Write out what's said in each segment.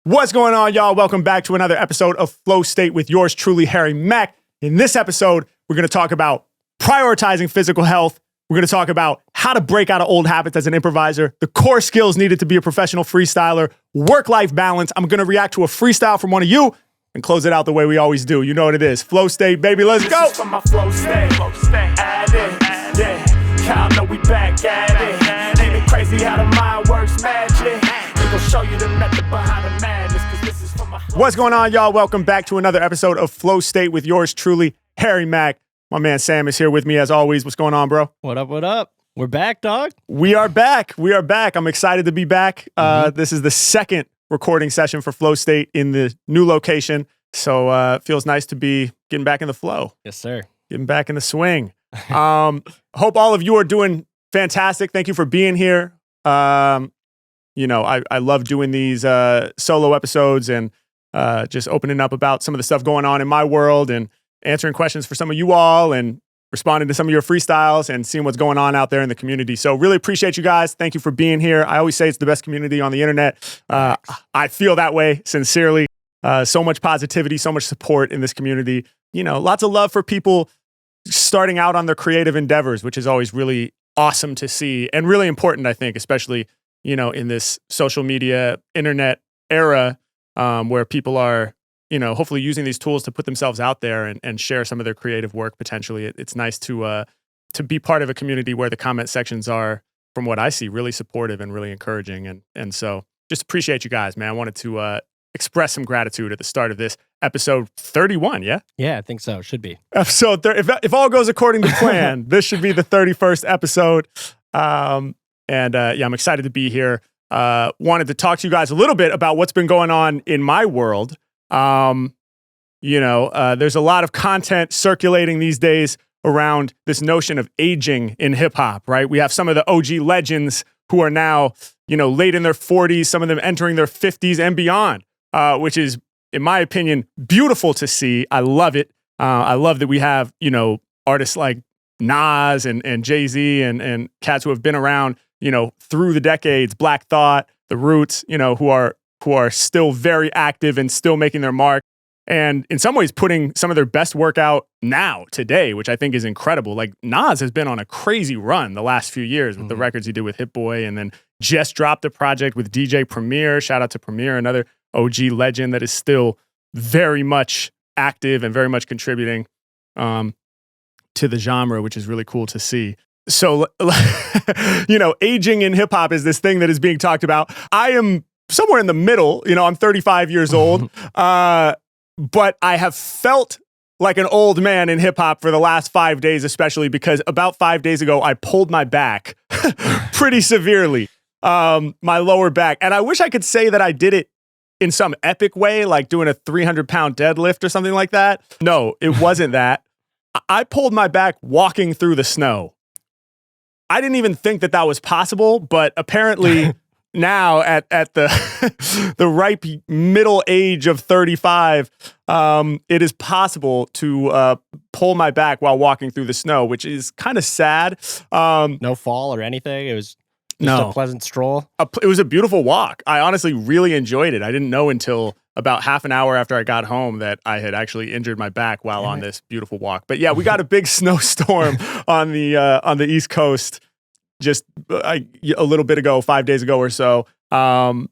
What's going on, y'all? Welcome back to another episode of Flow State with yours truly, Harry Mack. In this episode, we're going to talk about prioritizing physical health. We're going to talk about how to break out of old habits as an improviser, the core skills needed to be a professional freestyler, work-life balance. I'm going to react to a freestyle from one of you and close it out the way we always do. You know what it is. Flow State, baby. Let's go. This is from my Flow State. Add it. Yeah. Y'all know we back at it. Ain't it crazy how the mind works magic? We'll show you the method behind the madness, 'cause this is from my What's going on, y'all? Welcome back to another episode of Flow State with yours truly, Harry Mack. My man Sam is here with me as always. What's going on, bro? What up, what up? We're back, dog. We are back. I'm excited to be back. This is the second recording session for Flow State in the new location. So it feels nice to be getting back in the flow, Yes, sir. getting back in the swing. Hope all of you are doing fantastic. Thank you for being here. You know, I love doing these solo episodes and just opening up about some of the stuff going on in my world and answering questions for some of you all and responding to some of your freestyles and seeing what's going on out there in the community. So really appreciate you guys. Thank you for being here. I always say it's the best community on the internet. I feel that way sincerely. So much positivity, so much support in this community. You know, lots of love for people starting out on their creative endeavors, which is always really awesome to see and really important, I think, especially, you know, in this social media, internet era where people are, you know, hopefully using these tools to put themselves out there and share some of their creative work potentially. It's nice to be part of a community where the comment sections are, from what I see, really supportive and really encouraging. And so just appreciate you guys, man. I wanted to express some gratitude at the start of this episode 31, yeah? Yeah, I think so. Should be. Episode 30. If all goes according to plan, this should be the 31st episode. Yeah, I'm excited to be here. Wanted to talk to you guys a little bit about what's been going on in my world. You know, there's a lot of content circulating these days around this notion of aging in hip hop, right? We have some of the OG legends who are now, you know, late in their 40s, some of them entering their 50s and beyond, which is, in my opinion, beautiful to see. I love it. I love that we have, you know, artists like Nas and Jay-Z and cats who have been around, you know, through the decades, Black Thought, The Roots, you know, who are still very active and still making their mark. And in some ways putting some of their best work out now, today, which I think is incredible. Like Nas has been on a crazy run the last few years with the records he did with Hit Boy, and then just dropped a project with DJ Premier. Shout out to Premier, another OG legend that is still very much active and very much contributing to the genre, which is really cool to see. So, you know, aging in hip hop is this thing that is being talked about. I am somewhere in the middle. You know, I'm 35 years old, but I have felt like an old man in hip hop for the last 5 days, especially because about 5 days ago, I pulled my back pretty severely, my lower back. And I wish I could say that I did it in some epic way, like doing a 300-pound deadlift or something like that. No, it wasn't that. I pulled my back walking through the snow. I didn't even think that that was possible, but apparently now at the the ripe middle age of 35, it is possible to pull my back while walking through the snow, which is kind of sad. No fall or anything. It was just a pleasant stroll. It was a beautiful walk. I honestly really enjoyed it. I didn't know until about half an hour after I got home that I had actually injured my back while on this beautiful walk. But yeah, we got a big snowstorm on the East Coast just a little bit ago, 5 days ago or so. And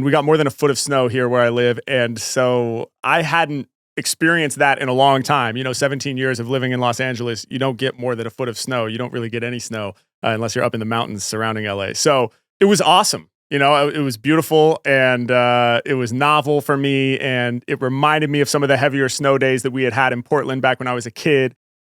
we got more than a foot of snow here where I live. And so I hadn't experienced that in a long time. You know, 17 years of living in Los Angeles, you don't get more than a foot of snow. You don't really get any snow unless you're up in the mountains surrounding LA. So it was awesome. You know, it was beautiful and it was novel for me. And it reminded me of some of the heavier snow days that we had in Portland back when I was a kid.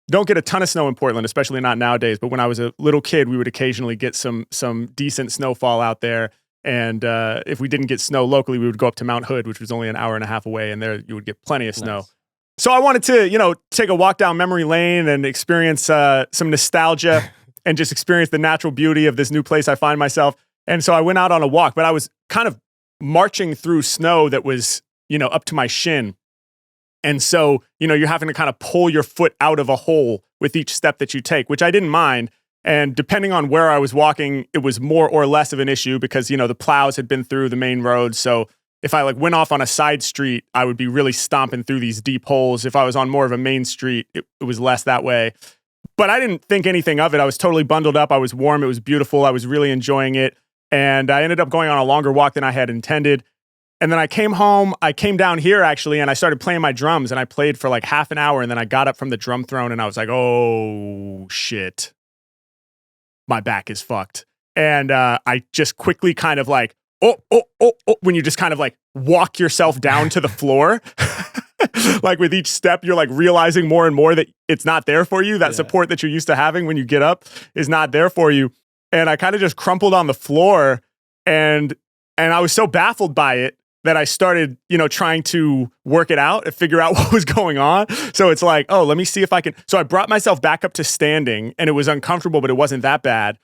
Don't get a ton of snow in Portland, especially not nowadays. But when I was a little kid, we would occasionally get some decent snowfall out there. And if we didn't get snow locally, we would go up to Mount Hood, which was only an hour and a half away. And there you would get plenty of snow. Nice. So I wanted to, you know, take a walk down memory lane and experience some nostalgia and just experience the natural beauty of this new place I find myself. And so I went out on a walk, but I was kind of marching through snow that was, you know, up to my shin. And so, you know, you're having to kind of pull your foot out of a hole with each step that you take, which I didn't mind. And depending on where I was walking, it was more or less of an issue because, you know, the plows had been through the main road. So if I like went off on a side street, I would be really stomping through these deep holes. If I was on more of a main street, it was less that way. But I didn't think anything of it. I was totally bundled up. I was warm. It was beautiful. I was really enjoying it. And I ended up going on a longer walk than I had intended. And then I came home. I came down here actually, and I started playing my drums, and I played for like half an hour. And then I got up from the drum throne and I was like, oh shit, my back is fucked. And I just quickly kind of like, when you just kind of like walk yourself down to the floor. Like with each step, you're like realizing more and more that it's not there for you. That support that you're used to having when you get up is not there for you. And I kind of just crumpled on the floor, and I was so baffled by it that I started, trying to work it out and figure out what was going on. So it's like, oh, let me see if I can. So I brought myself back up to standing, and it was uncomfortable, but it wasn't that bad.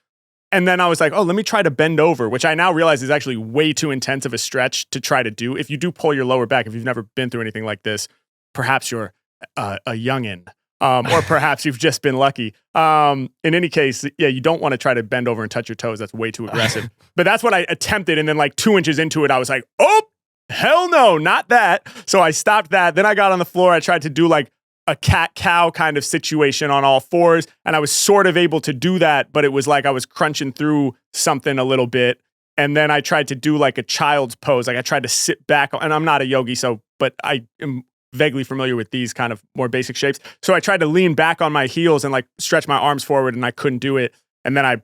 And then I was like, oh, let me try to bend over, which I now realize is actually way too intense of a stretch to try to do. If you do pull your lower back, if you've never been through anything like this, perhaps you're a youngin'. Or perhaps you've just been lucky. In any case, you don't want to try to bend over and touch your toes. That's way too aggressive. But that's what I attempted. And then like 2 inches into it, I was like, oh, hell no, not that. So I stopped that. Then I got on the floor. I tried to do like a cat-cow kind of situation on all fours. And I was sort of able to do that, but it was like I was crunching through something a little bit. And then I tried to do like a child's pose. Like I tried to sit back, and I'm not a yogi, but I am vaguely familiar with these kind of more basic shapes. So I tried to lean back on my heels and like stretch my arms forward, and I couldn't do it. And then I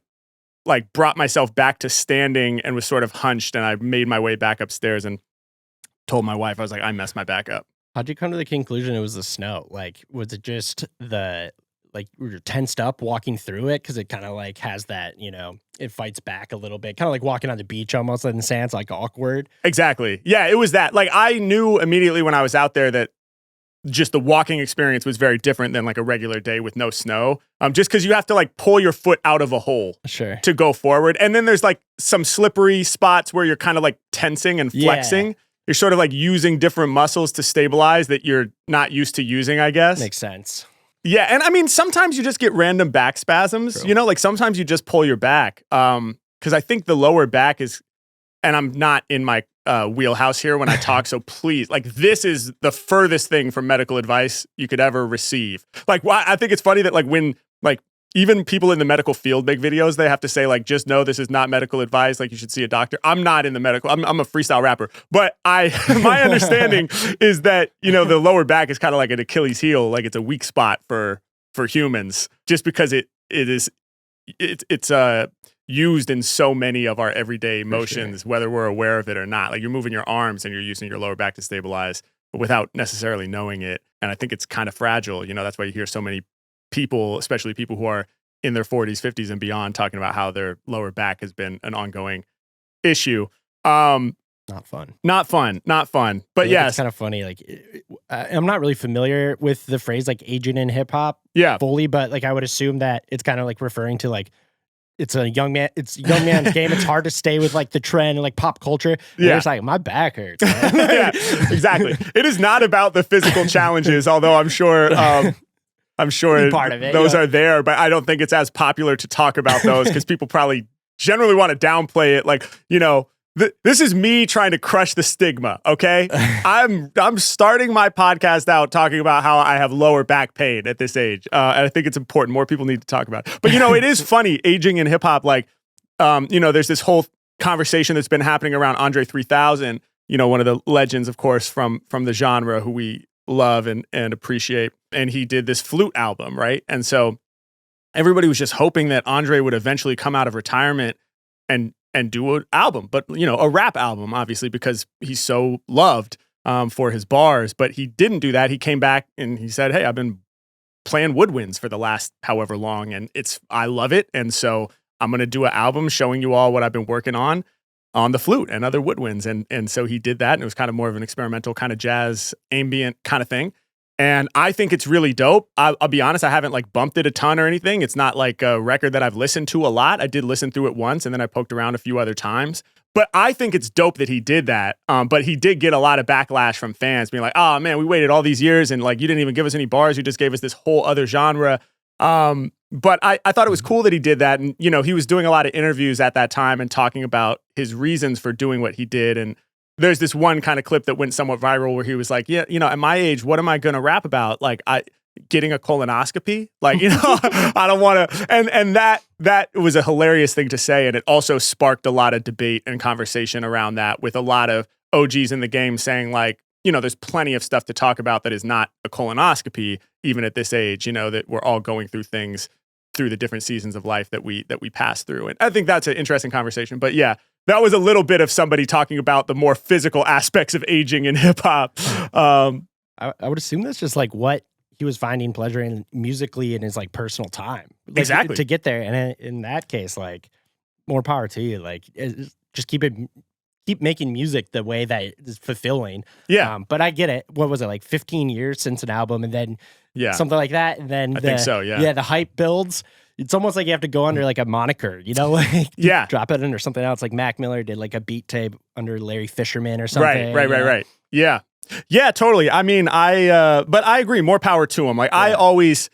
like brought myself back to standing and was sort of hunched, and I made my way back upstairs and told my wife, I was like, I messed my back up. How'd you come to the conclusion it was the snow? Like, was it just like were you tensed up walking through it? Cause it kind of like has that, it fights back a little bit. Kind of like walking on the beach almost in the sand. It's like awkward. Exactly. Yeah, it was that. Like I knew immediately when I was out there that just the walking experience was very different than like a regular day with no snow. Just because you have to like pull your foot out of a hole to go forward. And then there's like some slippery spots where you're kind of like tensing and flexing. Yeah. You're sort of like using different muscles to stabilize that you're not used to using, I guess. Makes sense. Yeah. And I mean, sometimes you just get random back spasms, True. Like sometimes you just pull your back. Because I think the lower back is, and I'm not in my wheelhouse here when I talk, so please, like this is the furthest thing from medical advice you could ever receive. Like, I think it's funny that like when like even people in the medical field make videos, they have to say like, just know this is not medical advice. Like you should see a doctor. I'm not in the medical. I'm a freestyle rapper, but my understanding is that the lower back is kind of like an Achilles heel. Like it's a weak spot for humans, just because it's used in so many of our everyday motions, whether we're aware of it or not. Like you're moving your arms and you're using your lower back to stabilize, but without necessarily knowing it. And I think it's kind of fragile. That's why you hear so many people, especially people who are in their 40s, 50s and beyond, talking about how their lower back has been an ongoing issue. Not fun. But yes. It's kind of funny. Like I'm not really familiar with the phrase like aging in hip hop fully, but like I would assume that it's kind of like referring to like, it's a young man's game. It's hard to stay with like the trend and like pop culture. And it's like, my back hurts. Yeah, exactly. It is not about the physical challenges, although I'm sure part of it, those are there, but I don't think it's as popular to talk about those because people probably generally want to downplay it. Like, this is me trying to crush the stigma. Okay. I'm starting my podcast out talking about how I have lower back pain at this age. And I think it's important. More people need to talk about it. But it is funny aging in hip hop. Like, there's this whole conversation that's been happening around Andre 3000, one of the legends, of course, from the genre who we love and appreciate. And he did this flute album, right? And so everybody was just hoping that Andre would eventually come out of retirement and do an album, but a rap album, obviously, because he's so loved for his bars. But he didn't do that. He came back and he said, hey, I've been playing woodwinds for the last however long, and I love it. And so I'm going to do an album showing you all what I've been working on the flute and other woodwinds. And so he did that, and it was kind of more of an experimental kind of jazz ambient kind of thing. And I think it's really dope. I'll be honest, I haven't like bumped it a ton or anything. It's not like a record that I've listened to a lot. I did listen through it once, and then I poked around a few other times. But I think it's dope that he did that. But he did get a lot of backlash from fans being like, oh man, we waited all these years and like you didn't even give us any bars. You just gave us this whole other genre. But I thought it was cool that he did that. And, he was doing a lot of interviews at that time and talking about his reasons for doing what he did. And there's this one kind of clip that went somewhat viral where he was like, yeah, at my age, what am I going to rap about? Like getting a colonoscopy? Like, I don't want to. And that was a hilarious thing to say. And it also sparked a lot of debate and conversation around that with a lot of OGs in the game saying like, there's plenty of stuff to talk about that is not a colonoscopy, even at this age, that we're all going through things through the different seasons of life that we pass through. And I think that's an interesting conversation. But yeah, that was a little bit of somebody talking about the more physical aspects of aging in hip hop. I would assume that's just like what he was finding pleasure in musically in his like personal time. Like, exactly. To get there. And in that case, like more power to you. Like just keep making music the way that is fulfilling. Yeah. But I get it. What was it, like 15 years since an album and then something like that? And then I think so, yeah. Yeah, the hype builds. It's almost like you have to go under like a moniker, like drop it under something else. Like Mac Miller did like a beat tape under Larry Fisherman or something. Right. Yeah. Yeah, totally. I mean, but I agree, more power to him. Like I always,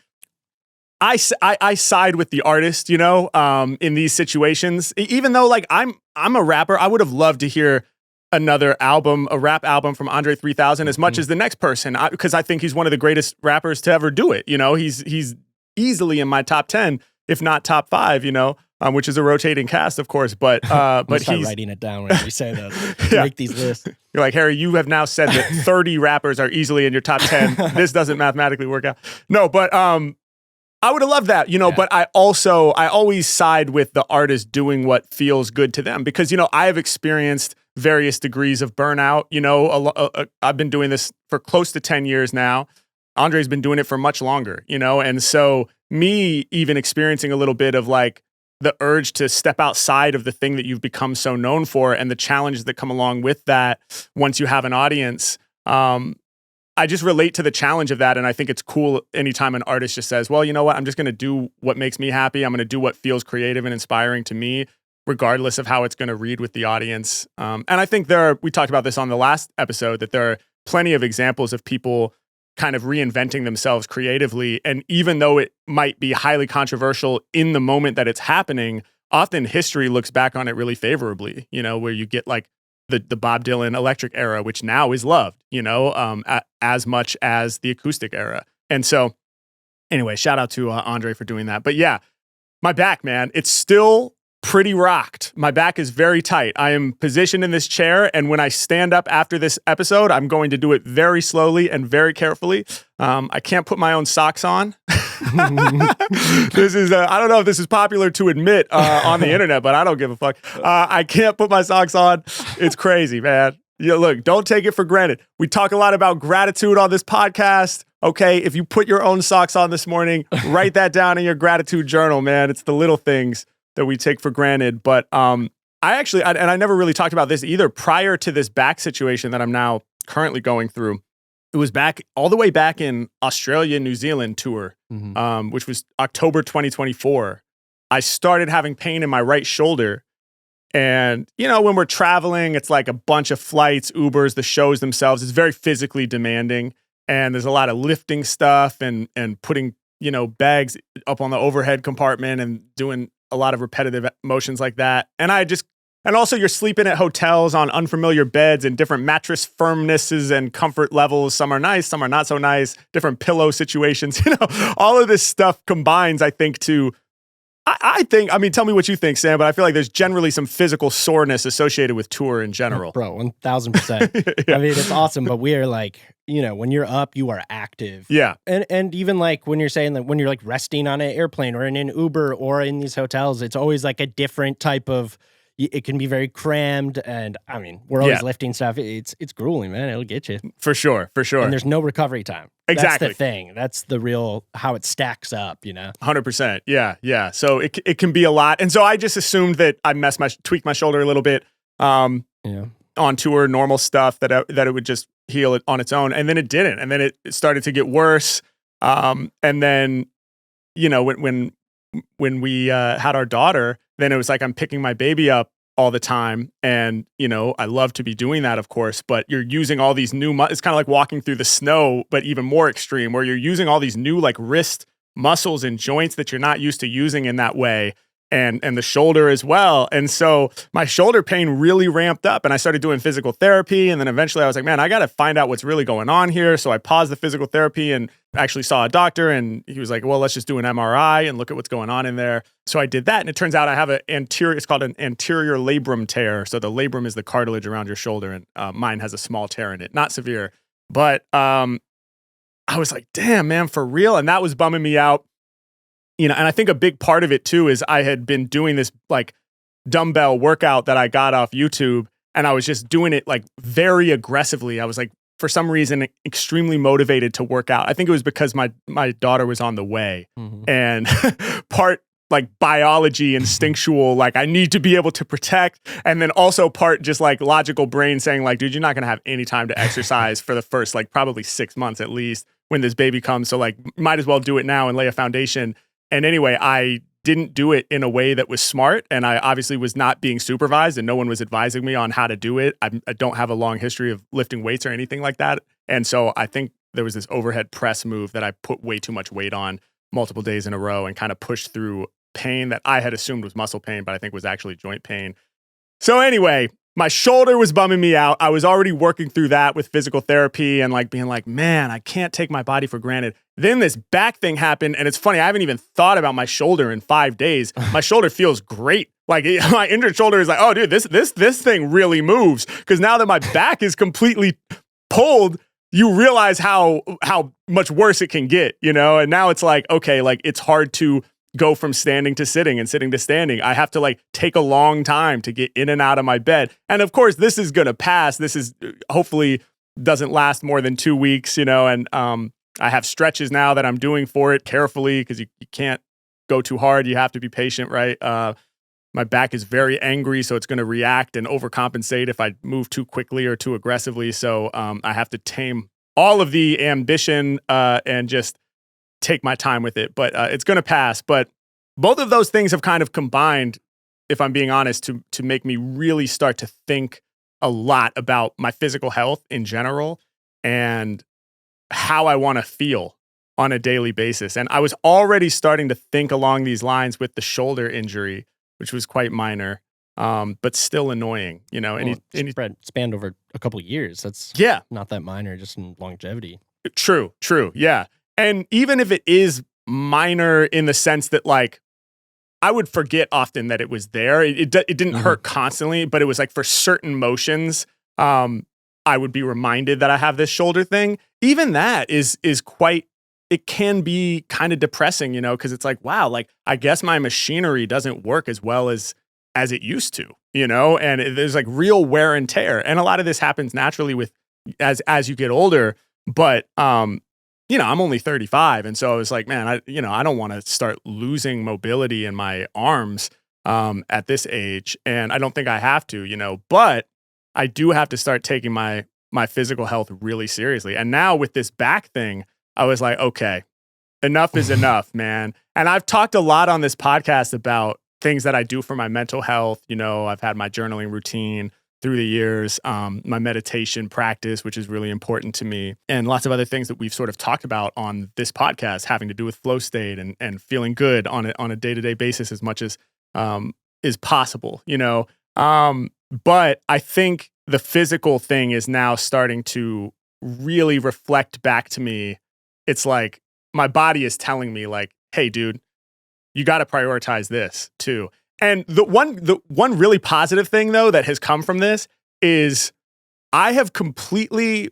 I side with the artist, in these situations, even though like I'm a rapper, I would have loved to hear another album, a rap album from Andre 3000 as much as the next person, because I think he's one of the greatest rappers to ever do it. He's easily in my top 10, if not top 5, which is a rotating cast, of course. But he's writing it down when you say that. Make these lists. You're like, Harry, you have now said that 30 rappers are easily in your top 10. This doesn't mathematically work out. No, but I would have loved that, but I always side with the artist doing what feels good to them because, I have experienced various degrees of burnout. I've been doing this for close to 10 years now. Andre's been doing it for much longer, and so me even experiencing a little bit of like the urge to step outside of the thing that you've become so known for and the challenges that come along with that once you have an audience. I just relate to the challenge of that. And I think it's cool anytime an artist just says, well, you know what, I'm just going to do what makes me happy. I'm going to do what feels creative and inspiring to me, regardless of how it's going to read with the audience. And I think we talked about this on the last episode, that there are plenty of examples of people kind of reinventing themselves creatively. And even though it might be highly controversial in the moment that it's happening, often history looks back on it really favorably, where you get like the Bob Dylan electric era, which now is loved, as much as the acoustic era. And so anyway, shout out to Andre for doing that. But yeah, my back, man, it's still pretty rocked. My back is very tight. I am positioned in this chair, and when I stand up after this episode, I'm going to do it very slowly and very carefully. I can't put my own socks on. This is, I don't know if this is popular to admit on the internet, but I don't give a fuck. I can't put my socks on. It's crazy, man. Look, don't take it for granted. We talk a lot about gratitude on this podcast. Okay, if you put your own socks on this morning, write that down in your gratitude journal, man. It's the little things that we take for granted. But I never really talked about this either. Prior to this back situation that I'm now currently going through, it was all the way back in Australia, New Zealand tour, which was October 2024. I started having pain in my right shoulder. And, when we're traveling, it's like a bunch of flights, Ubers, the shows themselves. It's very physically demanding. And there's a lot of lifting stuff and putting, bags up on the overhead compartment and doing a lot of repetitive motions like that. And also you're sleeping at hotels on unfamiliar beds and different mattress firmnesses and comfort levels. Some are nice, some are not so nice, different pillow situations, all of this stuff combines, I think, I mean, tell me what you think, Sam, but I feel like there's generally some physical soreness associated with tour in general. Bro, 1000%. Yeah. I mean, it's awesome, but we are like, when you're up, you are active. Yeah. And even like when you're saying that when you're like resting on an airplane or in an Uber or in these hotels, it's always like a different type of, it can be very crammed. And I mean, we're always lifting stuff. It's grueling, man. It'll get you. For sure. And there's no recovery time. Exactly. That's the thing. That's the real, how it stacks up, 100%. Yeah. So it can be a lot. And so I just assumed that I tweaked my shoulder a little bit on tour, normal stuff, that it would just heal it on its own. And then it didn't. And then it started to get worse. And then, when we had our daughter, then it was like I'm picking my baby up all the time. And, I love to be doing that, of course, but you're using all these new, it's kind of like walking through the snow, but even more extreme, where you're using all these new like wrist muscles and joints that you're not used to using in that way. and the shoulder as well. And so my shoulder pain really ramped up, and I started doing physical therapy. And then eventually I was like, man, I got to find out what's really going on here. So I paused the physical therapy and actually saw a doctor, and he was like, well, let's just do an MRI and look at what's going on in there. So I did that. And it turns out I have it's called an anterior labrum tear. So the labrum is the cartilage around your shoulder. And mine has a small tear in it, not severe, but I was like, damn, man, for real. And that was bumming me out. And I think a big part of it too is I had been doing this like dumbbell workout that I got off YouTube, and I was just doing it like very aggressively. I was like, for some reason, extremely motivated to work out. I think it was because my daughter was on the way, and part like biology, instinctual, like I need to be able to protect, and then also part just like logical brain saying like, dude, you're not gonna have any time to exercise for the first like probably 6 months at least when this baby comes. So like, might as well do it now and lay a foundation. And anyway, I didn't do it in a way that was smart, and I obviously was not being supervised, and no one was advising me on how to do it. I don't have a long history of lifting weights or anything like that. And so I think there was this overhead press move that I put way too much weight on multiple days in a row and kind of pushed through pain that I had assumed was muscle pain, but I think was actually joint pain. So anyway, my shoulder was bumming me out. I was already working through that with physical therapy and like being like, man, I can't take my body for granted. Then this back thing happened, and it's funny, I haven't even thought about my shoulder in 5 days. My shoulder feels great. Like my injured shoulder is like, oh dude, this thing really moves. Because now that my back is completely pulled, you realize how much worse it can get, And now it's like, okay, like it's hard to go from standing to sitting and sitting to standing. I have to like take a long time to get in and out of my bed. And of course, this is going to pass. This is hopefully doesn't last more than 2 weeks, and I have stretches now that I'm doing for it carefully because you can't go too hard. You have to be patient, right? My back is very angry, so it's going to react and overcompensate if I move too quickly or too aggressively. So I have to tame all of the ambition and just take my time with it, but it's going to pass. But both of those things have kind of combined, if I'm being honest, to make me really start to think a lot about my physical health in general and how I want to feel on a daily basis. And I was already starting to think along these lines with the shoulder injury, which was quite minor, but still annoying, Well, spanned over a couple of years. That's not that minor, just in longevity. True. Yeah. And even if it is minor in the sense that like, I would forget often that it was there. It didn't hurt constantly, but it was like for certain motions, I would be reminded that I have this shoulder thing. Even that is quite, it can be kind of depressing, because it's like, wow, like I guess my machinery doesn't work as well as it used to, and there's like real wear and tear. And a lot of this happens naturally with as you get older, but I'm only 35. And so I was like, man, I don't want to start losing mobility in my arms at this age. And I don't think I have to, but I do have to start taking my physical health really seriously. And now with this back thing, I was like, okay, enough is enough, man. And I've talked a lot on this podcast about things that I do for my mental health. I've had my journaling routine through the years, my meditation practice, which is really important to me, and lots of other things that we've sort of talked about on this podcast having to do with flow state and feeling good on a day-to-day basis as much as is possible, but I think the physical thing is now starting to really reflect back to me. It's like my body is telling me like, hey, dude, you got to prioritize this too. And the one really positive thing though that has come from this is I have completely,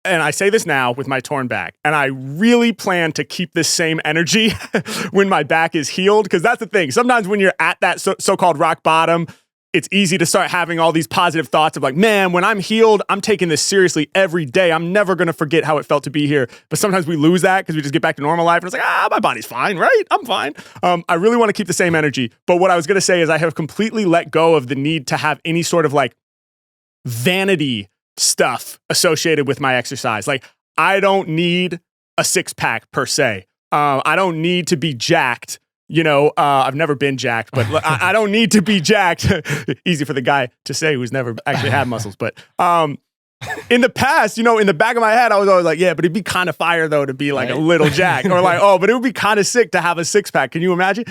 and I say this now with my torn back, and I really plan to keep this same energy when my back is healed, because that's the thing. Sometimes when you're at that so-called rock bottom, it's easy to start having all these positive thoughts of like, man, when I'm healed, I'm taking this seriously every day. I'm never going to forget how it felt to be here. But sometimes we lose that because we just get back to normal life. And it's like, my body's fine, right? I'm fine. I really want to keep the same energy. But what I was going to say is I have completely let go of the need to have any sort of like vanity stuff associated with my exercise. Like, I don't need a six-pack per se. I don't need to be jacked. I've never been jacked, but I don't need to be jacked. Easy for the guy to say who's never actually had muscles. But in the past, in the back of my head, I was always like, yeah, but it'd be kind of fire though to be like a little jacked, or like, oh, but it would be kind of sick to have a six-pack. Can you imagine?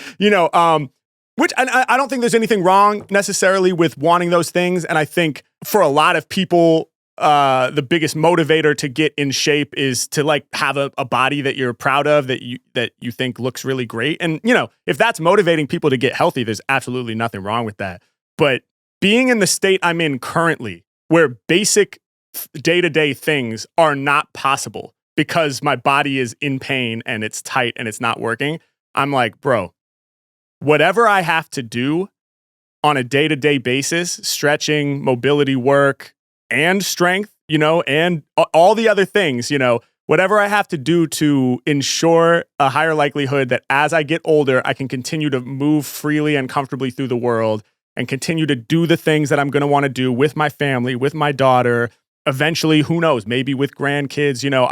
Which, and I don't think there's anything wrong necessarily with wanting those things. And I think for a lot of people, the biggest motivator to get in shape is to like have a body that you're proud of, that you think looks really great. And, you know, if that's motivating people to get healthy, there's absolutely nothing wrong with that. But being in the state I'm in currently, where basic day-to-day things are not possible because my body is in pain and it's tight and it's not working, I'm like, bro, whatever I have to do on a day-to-day basis, stretching, mobility work, and strength, you know, and all the other things, you know, whatever I have to do to ensure a higher likelihood that as I get older, I can continue to move freely and comfortably through the world and continue to do the things that I'm going to want to do with my family, with my daughter, eventually, who knows, maybe with grandkids, you know,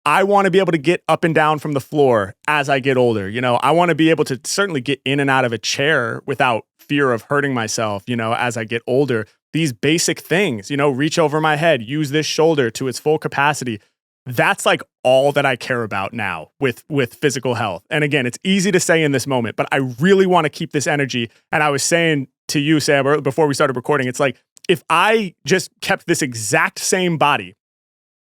I want to be able to get up and down from the floor as I get older. You know, I want to be able to certainly get in and out of a chair without fear of hurting myself, you know, as I get older. These basic things, you know, reach over my head, use this shoulder to its full capacity. That's like all that I care about now with physical health. And again, it's easy to say in this moment, but I really want to keep this energy. And I was saying to you, Sam, before we started recording, it's like, if I just kept this exact same body,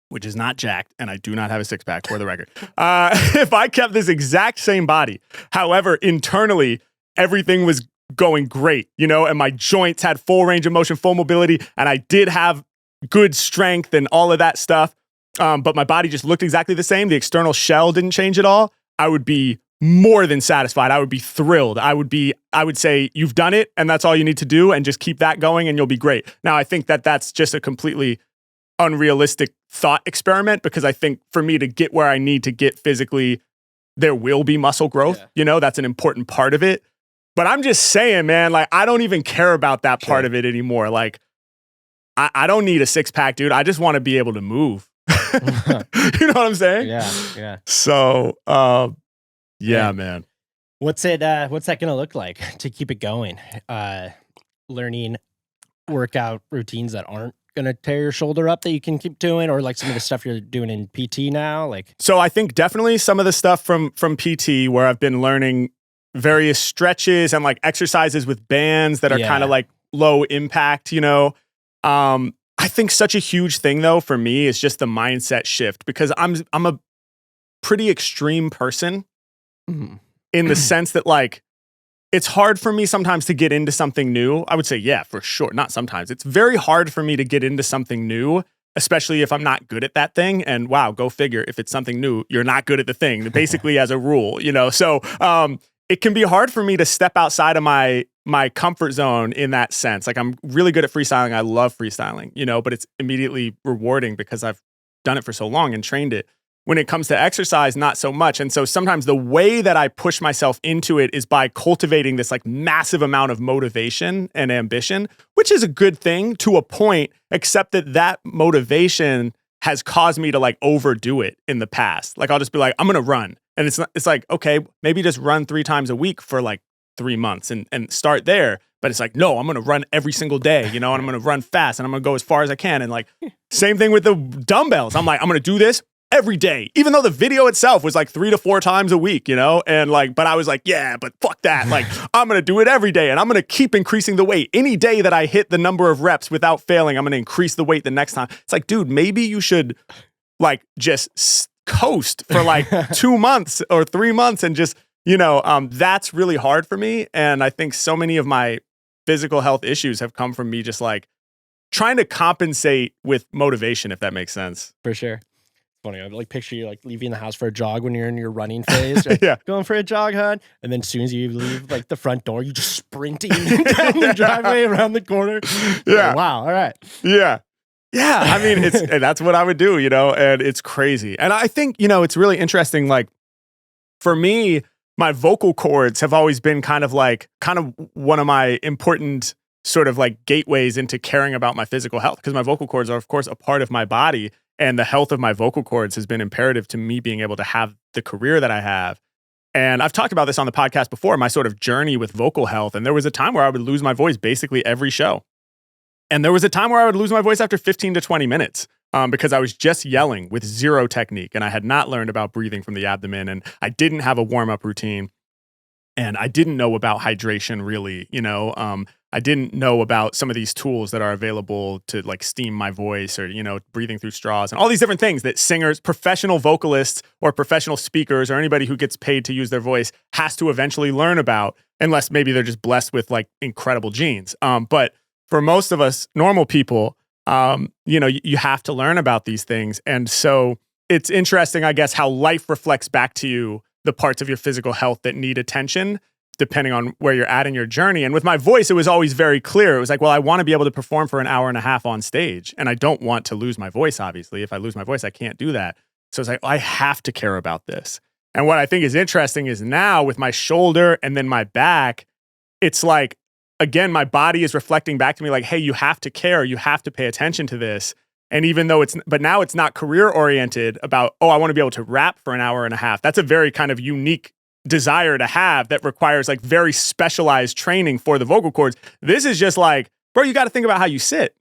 which is not jacked, and I do not have a six pack for the record. If I kept this exact same body, however, internally, everything was going great, you know, and my joints had full range of motion, full mobility, and I did have good strength and all of that stuff. But my body just looked exactly the same. The external shell didn't change at all. I would be more than satisfied. I would be thrilled. I would say, you've done it, and that's all you need to do, and just keep that going, and you'll be great. Now, I think that that's just a completely unrealistic thought experiment, because I think for me to get where I need to get physically, there will be muscle growth. Yeah. You know, that's an important part of it. But I'm just saying, man, like, I don't even care about that part of it anymore. Like, I don't need a six pack, dude. I just want to be able to move. You know what I'm saying? Yeah. So, yeah, man. What's that going to look like to keep it going? Learning workout routines that aren't going to tear your shoulder up that you can keep doing, or like some of the stuff you're doing in PT now? Like, so I think definitely some of the stuff from PT, where I've been learning various stretches and like exercises with bands that are kind of like low impact, you know. I think such a huge thing though for me is just the mindset shift, because I'm a pretty extreme person in the sense that, like, it's hard for me sometimes to get into something new. I would say, yeah, for sure. Not sometimes. It's very hard for me to get into something new, especially if I'm not good at that thing. And wow, go figure, if it's something new, you're not good at the thing, basically as a rule, you know? So it can be hard for me to step outside of my comfort zone in that sense. Like, I'm really good at freestyling. I love freestyling, you know, but it's immediately rewarding because I've done it for so long and trained it. When it comes to exercise, not so much. And so sometimes the way that I push myself into it is by cultivating this like massive amount of motivation and ambition, which is a good thing to a point, except that motivation has caused me to like overdo it in the past. Like, I'll just be like, I'm going to run. And it's like, okay, maybe just run 3 times a week for like 3 months and start there. But it's like, no, I'm going to run every single day, you know, and I'm going to run fast and I'm going to go as far as I can. And like, same thing with the dumbbells. I'm like, I'm going to do this every day, even though the video itself was like 3 to 4 times a week, you know? And like, but I was like, yeah, but fuck that. Like, I'm going to do it every day, and I'm going to keep increasing the weight. Any day that I hit the number of reps without failing, I'm going to increase the weight the next time. It's like, dude, maybe you should like just coast for like 2 months or 3 months and just, you know, that's really hard for me. And I think so many of my physical health issues have come from me just like trying to compensate with motivation, if that makes sense. For sure. Funny, I like picture you like leaving the house for a jog when you're in your running phase. Like, yeah, going for a jog, hon. And then as soon as you leave like the front door, you just sprinting down the driveway around the corner. Yeah. Like, wow. All right. Yeah. I mean, that's what I would do, you know, and it's crazy. And I think, you know, it's really interesting. Like, for me, my vocal cords have always been kind of one of my important sort of like gateways into caring about my physical health, because my vocal cords are, of course, a part of my body. And the health of my vocal cords has been imperative to me being able to have the career that I have. And I've talked about this on the podcast before, my sort of journey with vocal health. And there was a time where I would lose my voice basically every show. And there was a time where I would lose my voice after 15 to 20 minutes because I was just yelling with zero technique. And I had not learned about breathing from the abdomen. And I didn't have a warm-up routine. And I didn't know about hydration really, I didn't know about some of these tools that are available to like steam my voice or, breathing through straws and all these different things that singers, professional vocalists or professional speakers or anybody who gets paid to use their voice has to eventually learn about, unless maybe they're just blessed with like incredible genes. But for most of us normal people, you have to learn about these things. And so it's interesting, I guess, how life reflects back to you the parts of your physical health that need attention, depending on where you're at in your journey. And with my voice, it was always very clear. It was like, well, I want to be able to perform for an hour and a half on stage. And I don't want to lose my voice, obviously. If I lose my voice, I can't do that. So it's like, I have to care about this. And what I think is interesting is now with my shoulder and then my back, it's like, again, my body is reflecting back to me like, hey, you have to care. You have to pay attention to this. And even though but now it's not career oriented about, I want to be able to rap for an hour and a half. That's a very kind of unique desire to have that requires like very specialized training for the vocal cords. This is just like, bro, you got to think about how you sit.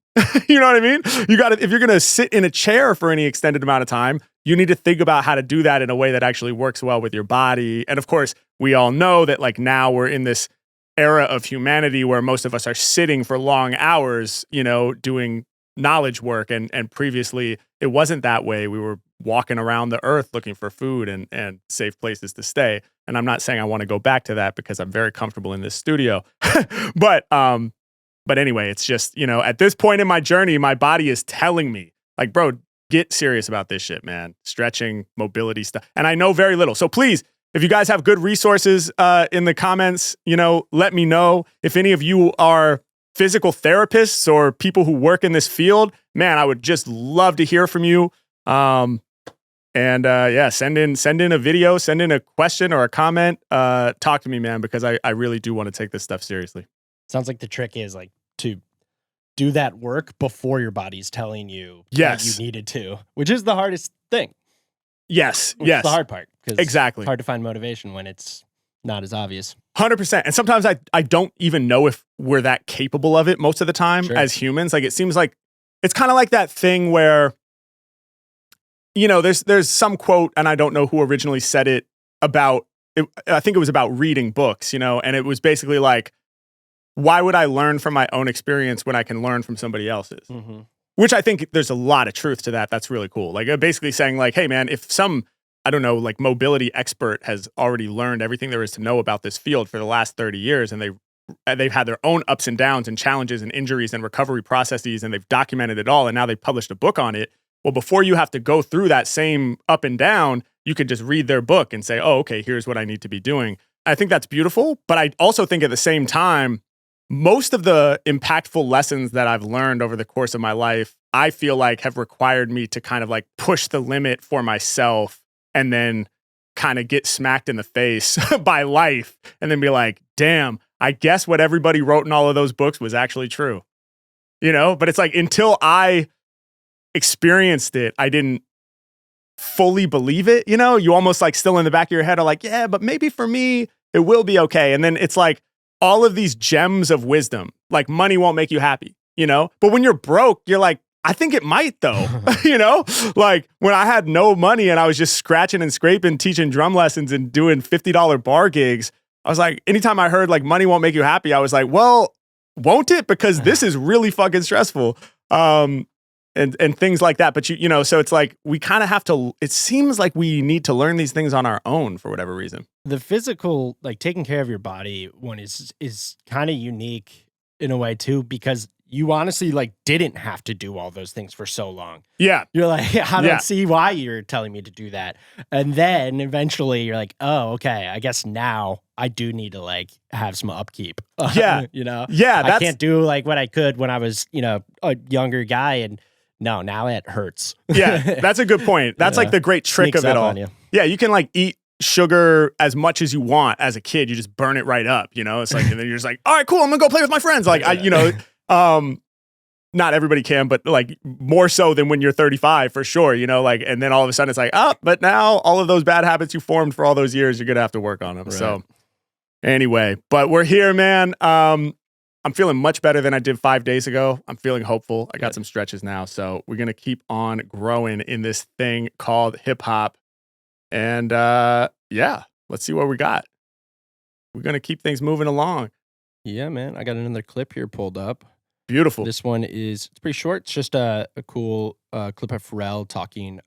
You know what I mean? If you're going to sit in a chair for any extended amount of time, you need to think about how to do that in a way that actually works well with your body. And of course, we all know that like now we're in this era of humanity where most of us are sitting for long hours, doing knowledge work. And previously it wasn't that way. We were walking around the earth looking for food and safe places to stay. And I'm not saying I want to go back to that because I'm very comfortable in this studio. But anyway, it's just, at this point in my journey, my body is telling me like, bro, get serious about this shit, man. Stretching, mobility stuff. And I know very little. So please, if you guys have good resources in the comments, let me know. If any of you are physical therapists or people who work in this field, man, I would just love to hear from you. Send in a video, send in a question or a comment. Talk to me, man, because I really do want to take this stuff seriously. Sounds like the trick is like to do that work before your body's telling you that you needed to, which is the hardest thing. Yes. The hard part. Exactly. It's hard to find motivation when it's not as obvious. 100%. And sometimes I don't even know if we're that capable of it most of the time as humans. Like it seems like it's kind of like that thing where, there's some quote, and I don't know who originally said it about, I think it was about reading books, and it was basically like, why would I learn from my own experience when I can learn from somebody else's? Mm-hmm. Which I think there's a lot of truth to that. That's really cool. Like basically saying like, hey man, if some, I don't know, like mobility expert has already learned everything there is to know about this field for the last 30 years and they've had their own ups and downs and challenges and injuries and recovery processes and they've documented it all and now they've published a book on it. Well, before you have to go through that same up and down, you can just read their book and say, oh, okay, here's what I need to be doing. I think that's beautiful. But I also think at the same time, most of the impactful lessons that I've learned over the course of my life, I feel like have required me to kind of like push the limit for myself and then kind of get smacked in the face by life and then be like, damn, I guess what everybody wrote in all of those books was actually true. But it's like until I experienced it, I didn't fully believe it. You almost like still in the back of your head are like, yeah, but maybe for me, it will be okay. And then it's like all of these gems of wisdom, like money won't make you happy, but when you're broke, you're like, I think it might though, like when I had no money and I was just scratching and scraping, teaching drum lessons and doing $50 bar gigs. I was like, anytime I heard like money won't make you happy, I was like, well, won't it? Because this is really fucking stressful. And things like that. But so it's like, we kind of have to, it seems like we need to learn these things on our own for whatever reason. The physical, like taking care of your body one is kind of unique in a way too, because you honestly like didn't have to do all those things for so long. Yeah. You're like, I don't see why you're telling me to do that. And then eventually you're like, oh, okay, I guess now I do need to like have some upkeep. Yeah. Yeah. I can't do like what I could when I was, a younger guy and now it hurts. Yeah, that's a good point. That's like the great trick of it all. Yeah, you can like eat sugar as much as you want as a kid. You just burn it right up, It's like, and then you're just like, all right, cool, I'm gonna go play with my friends. Like, not everybody can, but like more so than when you're 35 for sure, like, and then all of a sudden it's like, but now all of those bad habits you formed for all those years, you're gonna have to work on them. Right. So anyway, but we're here, man. I'm feeling much better than I did 5 days ago. I'm feeling hopeful. I got some stretches now. So we're going to keep on growing in this thing called hip hop. And let's see what we got. we're going to keep things moving along. Yeah, man. I got another clip here pulled up. Beautiful. This one it's pretty short. It's just a cool clip of Pharrell talking.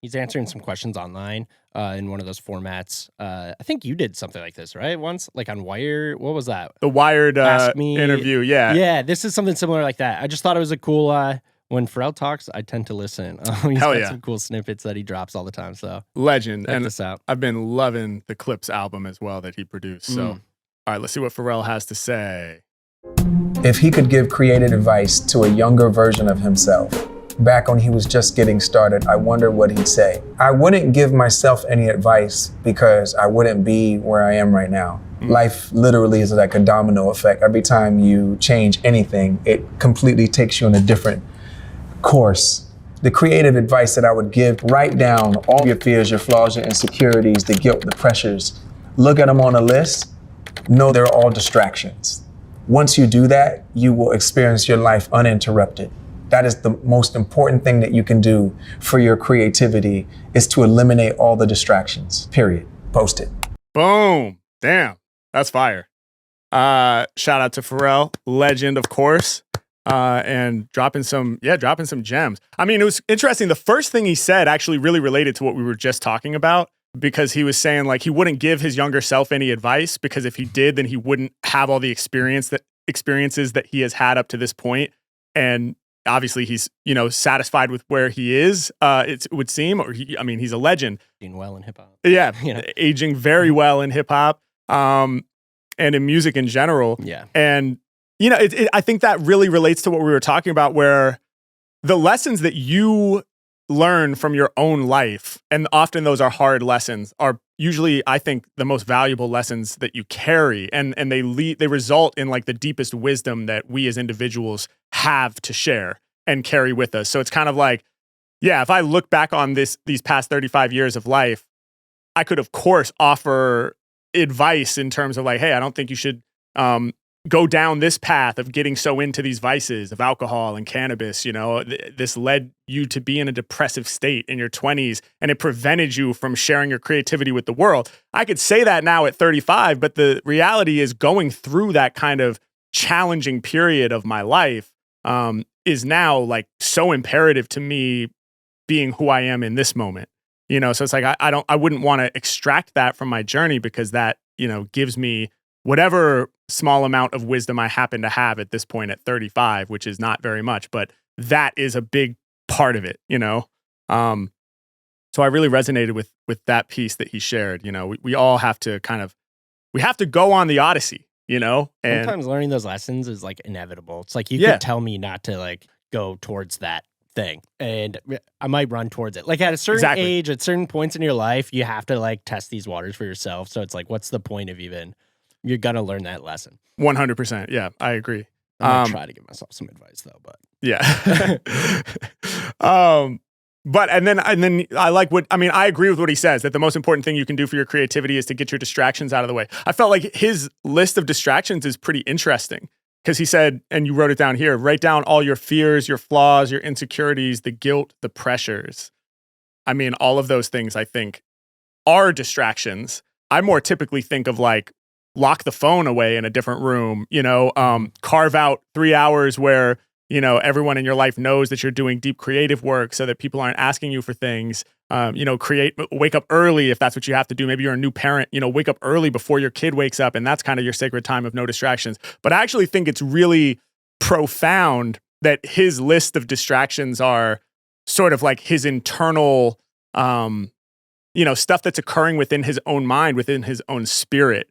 He's answering some questions online in one of those formats. I think you did something like this, right? Once, like on Wire. What was that? The Wired interview. Yeah. Yeah, this is something similar like that. I just thought it was a cool... when Pharrell talks, I tend to listen. He's got some cool snippets that he drops all the time. So legend. Check and this out. I've been loving the Clips album as well that he produced. So, all right, let's see what Pharrell has to say. If he could give creative advice to a younger version of himself, back when he was just getting started, I wonder what he'd say. I wouldn't give myself any advice because I wouldn't be where I am right now. Life literally is like a domino effect. Every time you change anything, it completely takes you in a different course. The creative advice that I would give: write down all your fears, your flaws, your insecurities, the guilt, the pressures. Look at them on a list. Know they're all distractions. Once you do that, you will experience your life uninterrupted. That is the most important thing that you can do for your creativity, is to eliminate all the distractions, period. Post it. Boom. Damn. That's fire. Shout out to Pharrell, legend, of course. And dropping some gems. I mean, it was interesting. The first thing he said actually really related to what we were just talking about, because he was saying like he wouldn't give his younger self any advice, because if he did, then he wouldn't have all the experiences that he has had up to this point. And obviously he's, satisfied with where he is, it would seem, or he's a legend. Doing well in hip hop. Yeah. Aging very well in hip hop, and in music in general. Yeah. And I think that really relates to what we were talking about, where the lessons that you learn from your own life, and often those are hard lessons, are usually, I think, the most valuable lessons that you carry, and they result in like the deepest wisdom that we as individuals have to share and carry with us. So it's kind of like, yeah, if I look back on these past 35 years of life, I could of course offer advice in terms of like, hey, I don't think you should go down this path of getting so into these vices of alcohol and cannabis. This led you to be in a depressive state in your 20s, and it prevented you from sharing your creativity with the world. I could say that now at 35, but the reality is, going through that kind of challenging period of my life is now like so imperative to me being who I am in this moment. So it's like, I wouldn't want to extract that from my journey, because that, gives me whatever small amount of wisdom I happen to have at this point at 35, which is not very much, but that is a big part of it, So I really resonated with that piece that he shared. We all have to we have to go on the Odyssey, and sometimes learning those lessons is like inevitable. It's like, you can tell me not to like go towards that thing, and I might run towards it. Like at a certain age, at certain points in your life, you have to like test these waters for yourself. So it's like, what's the point of even... You're gonna learn that lesson. 100%. Yeah, I agree. I'm gonna try to give myself some advice though, but yeah. But and then I like I agree with what he says, that the most important thing you can do for your creativity is to get your distractions out of the way. I felt like his list of distractions is pretty interesting, because he said, and you wrote it down here, write down all your fears, your flaws, your insecurities, the guilt, the pressures. All of those things I think are distractions. I more typically think of like, lock the phone away in a different room, carve out 3 hours where, everyone in your life knows that you're doing deep creative work, so that people aren't asking you for things. Wake up early if that's what you have to do. Maybe you're a new parent, wake up early before your kid wakes up, and that's kind of your sacred time of no distractions. But I actually think it's really profound that his list of distractions are sort of like his internal, stuff that's occurring within his own mind, within his own spirit.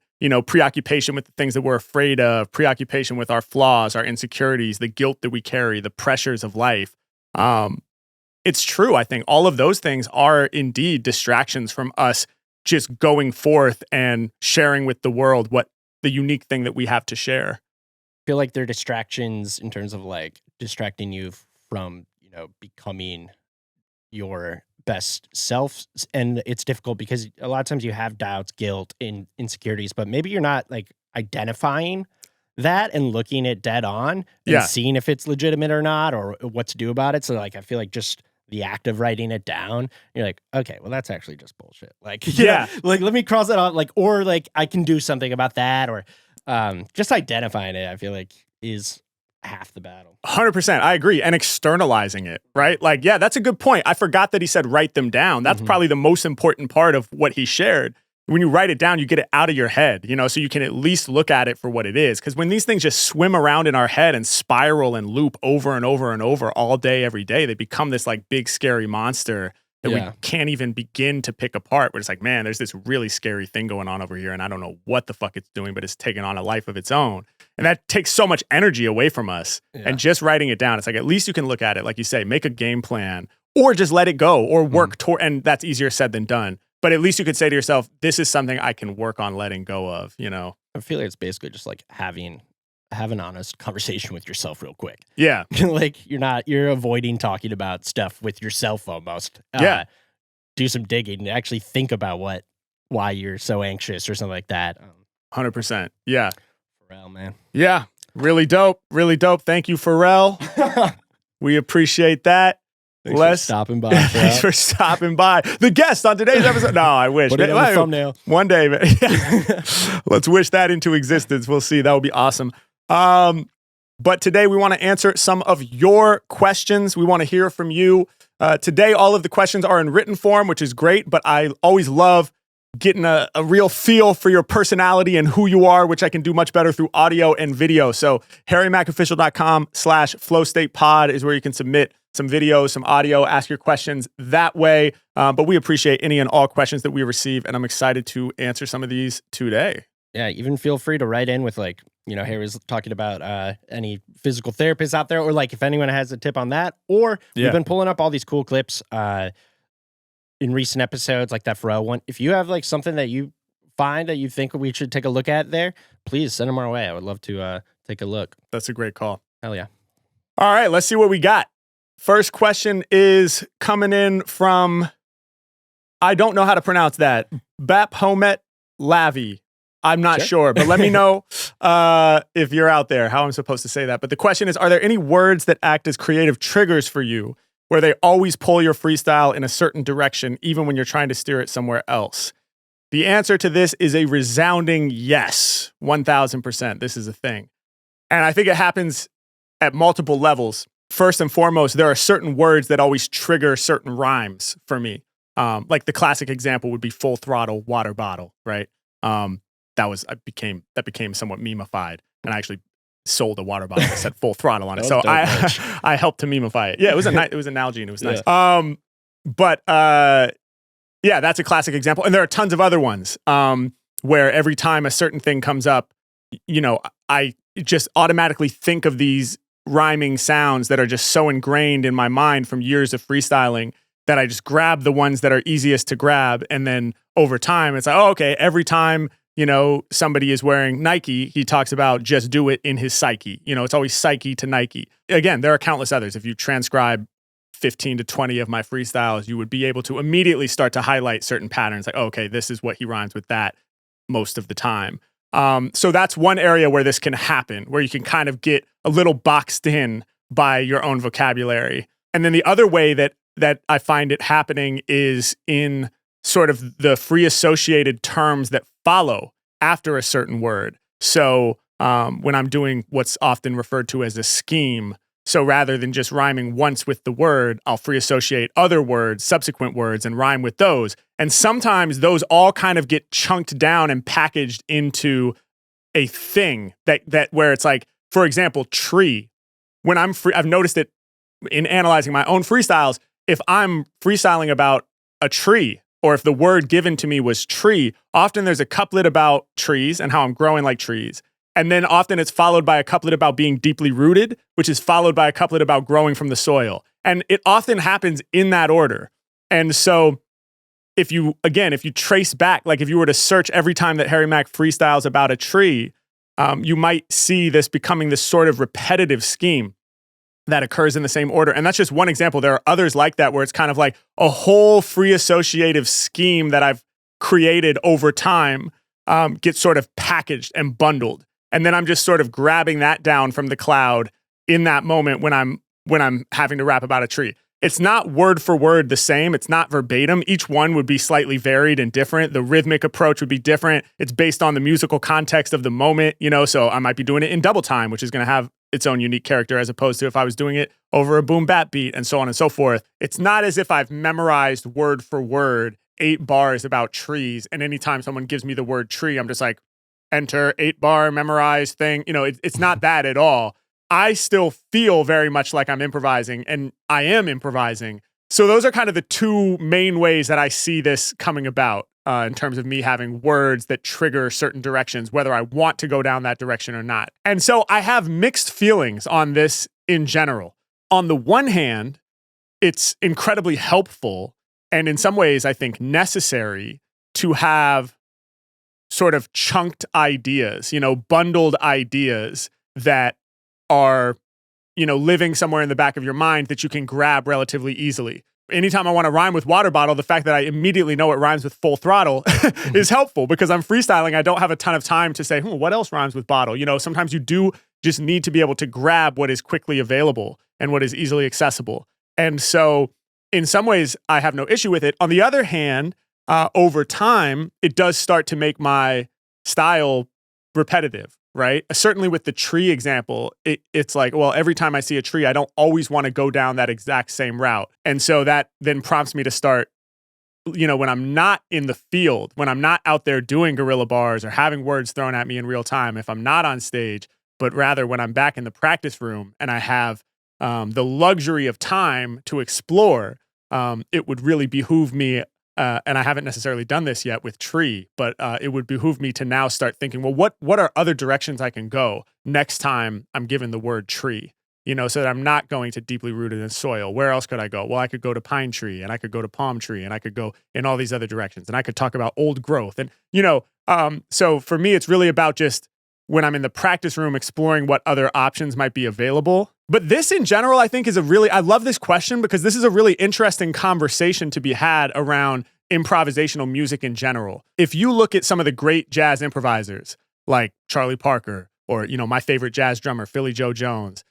Preoccupation with the things that we're afraid of, preoccupation with our flaws, our insecurities, the guilt that we carry, the pressures of life. It's true. I think all of those things are indeed distractions from us just going forth and sharing with the world what the unique thing that we have to share. I feel like they're distractions in terms of like distracting you from, becoming your best self. And it's difficult because a lot of times you have doubts, guilt, and insecurities, but maybe you're not like identifying that and looking it dead on and seeing if it's legitimate or not, or what to do about it. So like, I feel like just the act of writing it down, you're like, okay, well, that's actually just bullshit. Like, yeah, like let me cross that off. Like, or like I can do something about that, or just identifying it, I feel like is half the battle. 100%. I agree. And externalizing it, right? Like, yeah, that's a good point. I forgot that he said write them down. That's probably the most important part of what he shared. When you write it down, you get it out of your head, so you can at least look at it for what it is. Because when these things just swim around in our head and spiral and loop over and over and over all day, every day, they become this like big, scary monster that we can't even begin to pick apart. Where it's like, man, there's this really scary thing going on over here, and I don't know what the fuck it's doing, but it's taking on a life of its own. And that takes so much energy away from us. And just writing it down, it's like, at least you can look at it, like you say, make a game plan, or just let it go, or work toward, and that's easier said than done. But at least you could say to yourself, this is something I can work on letting go of, I feel like it's basically just like have an honest conversation with yourself real quick. Yeah. Like you're avoiding talking about stuff with yourself almost. Do some digging and actually think about why you're so anxious or something like that. 100%. Yeah. Pharrell, man. Yeah. Really dope. Really dope. Thank you, Pharrell. We appreciate that. Thanks for stopping by. Thanks for stopping by. The guest on today's episode. No, I wish. Put it on the thumbnail. One day, man. Let's wish that into existence. We'll see. That would be awesome. But today we want to answer some of your questions. We want to hear from you. Today, all of the questions are in written form, which is great, but I always love getting a real feel for your personality and who you are, which I can do much better through audio and video. So harrymackofficial.com/flowstatepod is where you can submit some videos, some audio, ask your questions that way. But we appreciate any and all questions that we receive, and I'm excited to answer some of these today. Yeah, even feel free to write in with Harry was talking about any physical therapists out there, or like if anyone has a tip on that, or we've been pulling up all these cool clips in recent episodes, like that Pharrell one. If you have like something that you find that you think we should take a look at there, please send them our way. I would love to take a look. That's a great call. Hell yeah. All right, let's see what we got. First question is coming in from, I don't know how to pronounce that, Baphomet Lavi. I'm not sure, but let me know if you're out there, how I'm supposed to say that. But the question is, are there any words that act as creative triggers for you where they always pull your freestyle in a certain direction, even when you're trying to steer it somewhere else? The answer to this is a resounding yes, 1000%. This is a thing. And I think it happens at multiple levels. First and foremost, there are certain words that always trigger certain rhymes for me. Like the classic example would be full throttle water bottle, right? That became somewhat memeified, and I actually sold a water bottle that said full throttle on it. So I helped to memify it. Yeah, it was an analogy and it was nice. Yeah, that's a classic example. And there are tons of other ones where every time a certain thing comes up, I just automatically think of these rhyming sounds that are just so ingrained in my mind from years of freestyling that I just grab the ones that are easiest to grab. And then over time, it's like, oh, okay, every time, somebody is wearing Nike, he talks about just do it in his psyche. It's always psyche to Nike. Again, there are countless others. If you transcribe 15 to 20 of my freestyles, you would be able to immediately start to highlight certain patterns. Like, oh, okay, this is what he rhymes with that most of the time. So that's one area where this can happen, where you can kind of get a little boxed in by your own vocabulary. And then the other way that I find it happening is in sort of the free associated terms that follow after a certain word. So when I'm doing what's often referred to as a scheme, so rather than just rhyming once with the word, I'll free associate other words, subsequent words, and rhyme with those. And sometimes those all kind of get chunked down and packaged into a thing that where it's like, for example, tree. When I've noticed it in analyzing my own freestyles. If I'm freestyling about a tree, or if the word given to me was tree, often there's a couplet about trees and how I'm growing like trees. And then often it's followed by a couplet about being deeply rooted, which is followed by a couplet about growing from the soil. And it often happens in that order. And so if you trace back, like if you were to search every time that Harry Mack freestyles about a tree, you might see this becoming this sort of repetitive scheme that occurs in the same order. And that's just one example. There are others like that where it's kind of like a whole free associative scheme that I've created over time gets sort of packaged and bundled. And then I'm just sort of grabbing that down from the cloud in that moment when I'm having to rap about a tree. it's not word for word the same. It's not verbatim. Each one would be slightly varied and different. The rhythmic approach would be different. It's based on the musical context of the moment, so I might be doing it in double time, which is going to have its own unique character as opposed to if I was doing it over a boom bap beat and so on and so forth. It's not as if I've memorized word for word 8 bars about trees. And anytime someone gives me the word tree, I'm just like, enter 8-bar memorized thing. It's not that at all. I still feel very much like I'm improvising, and I am improvising. So those are kind of the two main ways that I see this coming about in terms of me having words that trigger certain directions, whether I want to go down that direction or not. And so I have mixed feelings on this in general. On the one hand, it's incredibly helpful and in some ways, I think, necessary to have sort of chunked ideas, bundled ideas that are, living somewhere in the back of your mind that you can grab relatively easily. Anytime I want to rhyme with water bottle, the fact that I immediately know it rhymes with full throttle is helpful because I'm freestyling. I don't have a ton of time to say, what else rhymes with bottle? Sometimes you do just need to be able to grab what is quickly available and what is easily accessible. And so in some ways, I have no issue with it. On the other hand, over time, it does start to make my style repetitive, right? Certainly with the tree example, it's like, well, every time I see a tree, I don't always want to go down that exact same route. And so that then prompts me to start, when I'm not in the field, when I'm not out there doing guerrilla bars or having words thrown at me in real time, if I'm not on stage, but rather when I'm back in the practice room and I have the luxury of time to explore, it would really behoove me, and I haven't necessarily done this yet with tree, but it would behoove me to now start thinking, well, what are other directions I can go next time I'm given the word tree, so that I'm not going to deeply rooted in soil. Where else could I go? Well, I could go to pine tree, and I could go to palm tree, and I could go in all these other directions, and I could talk about old growth. And, so for me, it's really about just when I'm in the practice room exploring what other options might be available. But this in general, I think I love this question because this is a really interesting conversation to be had around improvisational music in general. If you look at some of the great jazz improvisers like Charlie Parker or, my favorite jazz drummer, Philly Joe Jones,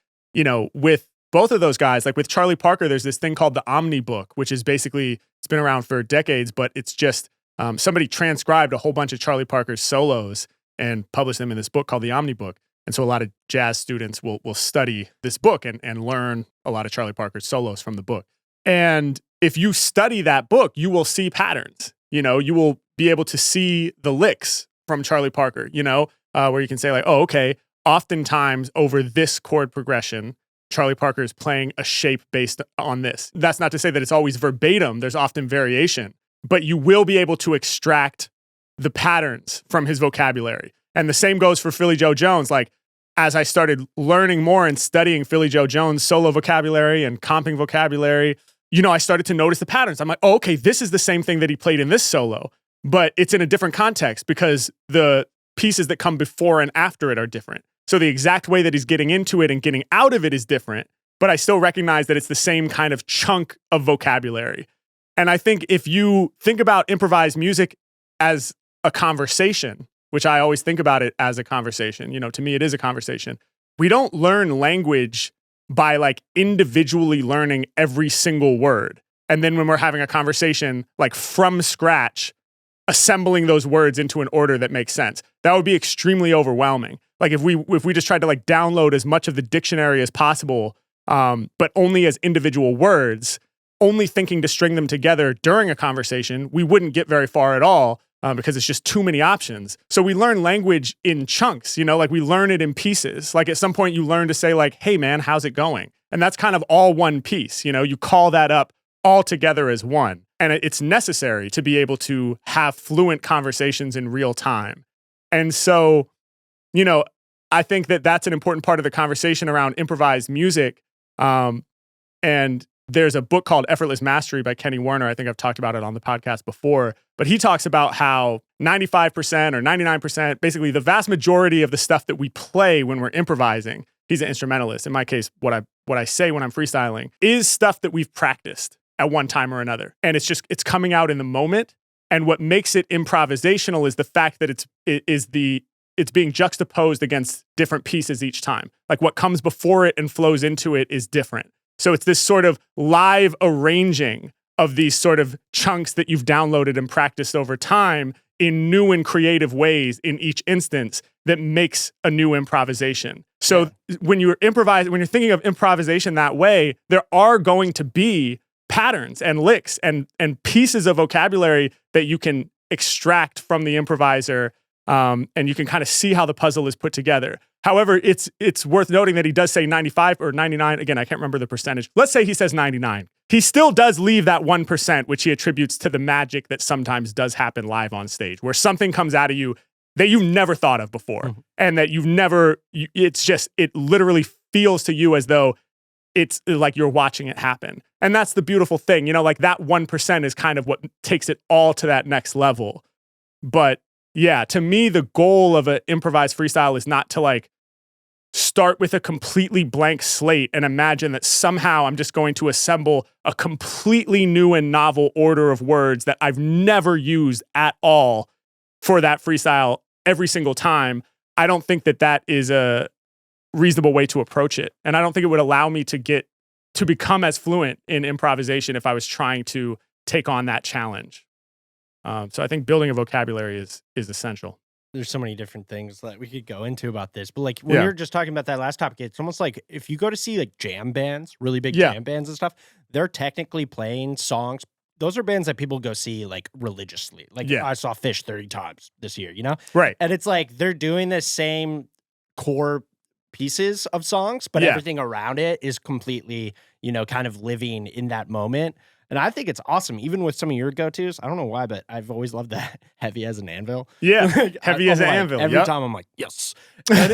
with both of those guys, like with Charlie Parker, there's this thing called the Omnibook, which is basically, it's been around for decades, but it's just somebody transcribed a whole bunch of Charlie Parker's solos and published them in this book called the Omnibook. And so a lot of jazz students will study this book and learn a lot of Charlie Parker's solos from the book. And if you study that book, you will see patterns. You will be able to see the licks from Charlie Parker, where you can say like, oh, okay, oftentimes over this chord progression, Charlie Parker is playing a shape based on this. That's not to say that it's always verbatim. There's often variation, but you will be able to extract the patterns from his vocabulary. And the same goes for Philly Joe Jones. Like, as I started learning more and studying Philly Joe Jones' solo vocabulary and comping vocabulary, I started to notice the patterns. I'm like, oh, okay, this is the same thing that he played in this solo, but it's in a different context because the pieces that come before and after it are different. So the exact way that he's getting into it and getting out of it is different, but I still recognize that it's the same kind of chunk of vocabulary. And I think if you think about improvised music as a conversation, which I always think about it as a conversation, to me it is a conversation. We don't learn language by like individually learning every single word. And then when we're having a conversation, like from scratch, assembling those words into an order that makes sense. That would be extremely overwhelming. Like if we just tried to like download as much of the dictionary as possible, but only as individual words, only thinking to string them together during a conversation, we wouldn't get very far at all. Because it's just too many options. So we learn language in chunks, like we learn it in pieces. Like at some point you learn to say like, hey man, how's it going? And that's kind of all one piece. You call that up all together as one. And it's necessary to be able to have fluent conversations in real time. And so, I think that that's an important part of the conversation around improvised music. And there's a book called Effortless Mastery by Kenny Werner. I think I've talked about it on the podcast before, but he talks about how 95% or 99%, basically the vast majority of the stuff that we play when we're improvising, he's an instrumentalist. In my case, what I say when I'm freestyling is stuff that we've practiced at one time or another. And it's coming out in the moment. And what makes it improvisational is the fact that it's being juxtaposed against different pieces each time. Like what comes before it and flows into it is different. So it's this sort of live arranging of these sort of chunks that you've downloaded and practiced over time in new and creative ways in each instance that makes a new improvisation. So when you're thinking of improvisation that way, there are going to be patterns and licks and pieces of vocabulary that you can extract from the improviser, and you can kind of see how the puzzle is put together. However, it's worth noting that he does say 95 or 99. Again, I can't remember the percentage. Let's say he says 99. He still does leave that 1%, which he attributes to the magic that sometimes does happen live on stage, where something comes out of you that you never thought of before, and that it literally feels to you as though it's like you're watching it happen. And that's the beautiful thing, like that 1% is kind of what takes it all to that next level. But yeah, to me, the goal of an improvised freestyle is not to like start with a completely blank slate and imagine that somehow I'm just going to assemble a completely new and novel order of words that I've never used at all for that freestyle every single time. I don't think that is a reasonable way to approach it. And I don't think it would allow me to become as fluent in improvisation if I was trying to take on that challenge. So I think building a vocabulary is essential. There's so many different things that we could go into about this, but like when we were just talking about that last topic, it's almost like if you go to see like jam bands, really big jam bands and stuff, they're technically playing songs. Those are bands that people go see like religiously. Like I saw Fish 30 times this year, Right. And it's like they're doing the same core pieces of songs, but everything around it is completely, kind of living in that moment. And I think it's awesome, even with some of your go-tos. I don't know why, but I've always loved that Heavy as an Anvil. Yeah, Heavy as an Anvil. Every time I'm like, yes. And,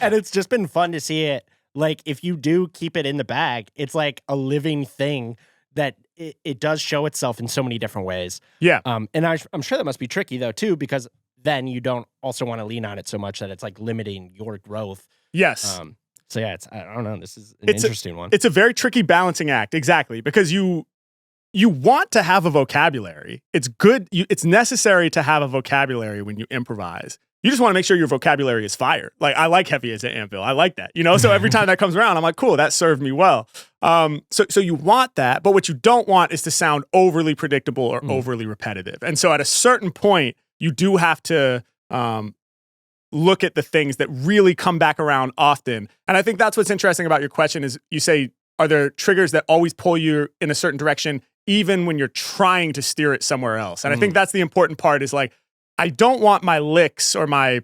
and it's just been fun to see it. Like, if you do keep it in the bag, it's like a living thing that it does show itself in so many different ways. Yeah. And I'm sure that must be tricky, though, too, because then you don't also want to lean on it so much that it's like limiting your growth. Yes. So yeah, I don't know. This is an interesting one. It's a very tricky balancing act, exactly, because you want to have a vocabulary. It's good. It's necessary to have a vocabulary when you improvise. You just want to make sure your vocabulary is fire. Like, I like Heavy as an Anvil. I like that, So every time that comes around, I'm like, cool, that served me well. So you want that, but what you don't want is to sound overly predictable or overly repetitive. And so at a certain point, you do have to look at the things that really come back around often. And I think that's what's interesting about your question is you say, are there triggers that always pull you in a certain direction, even when you're trying to steer it somewhere else? And I think that's the important part is like, I don't want my licks or my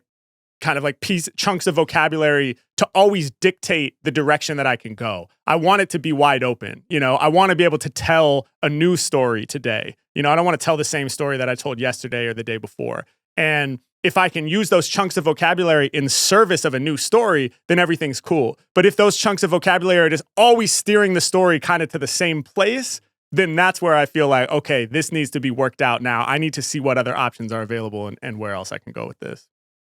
kind of like chunks of vocabulary to always dictate the direction that I can go. I want it to be wide open. I want to be able to tell a new story today. I don't want to tell the same story that I told yesterday or the day before. And if I can use those chunks of vocabulary in service of a new story, then everything's cool. But if those chunks of vocabulary are just always steering the story kind of to the same place, then that's where I feel like, okay, this needs to be worked out now. I need to see what other options are available and where else I can go with this.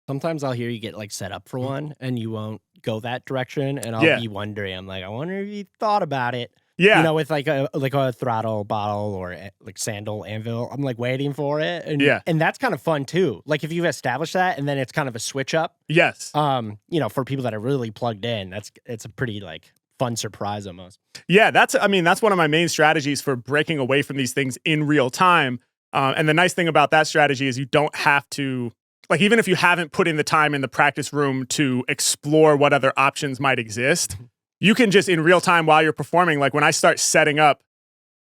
Sometimes I'll hear you get like set up for one and you won't go that direction. And I'll be wondering, I'm like, I wonder if you thought about it. Yeah. With like a throttle bottle or like sandal anvil. I'm like waiting for it. And, and that's kind of fun too. Like if you've established that and then it's kind of a switch up. Yes. For people that are really plugged in, it's a pretty like fun surprise almost. Yeah, that's one of my main strategies for breaking away from these things in real time. And the nice thing about that strategy is you don't have to, like, even if you haven't put in the time in the practice room to explore what other options might exist, you can just in real time while you're performing, like when I start setting up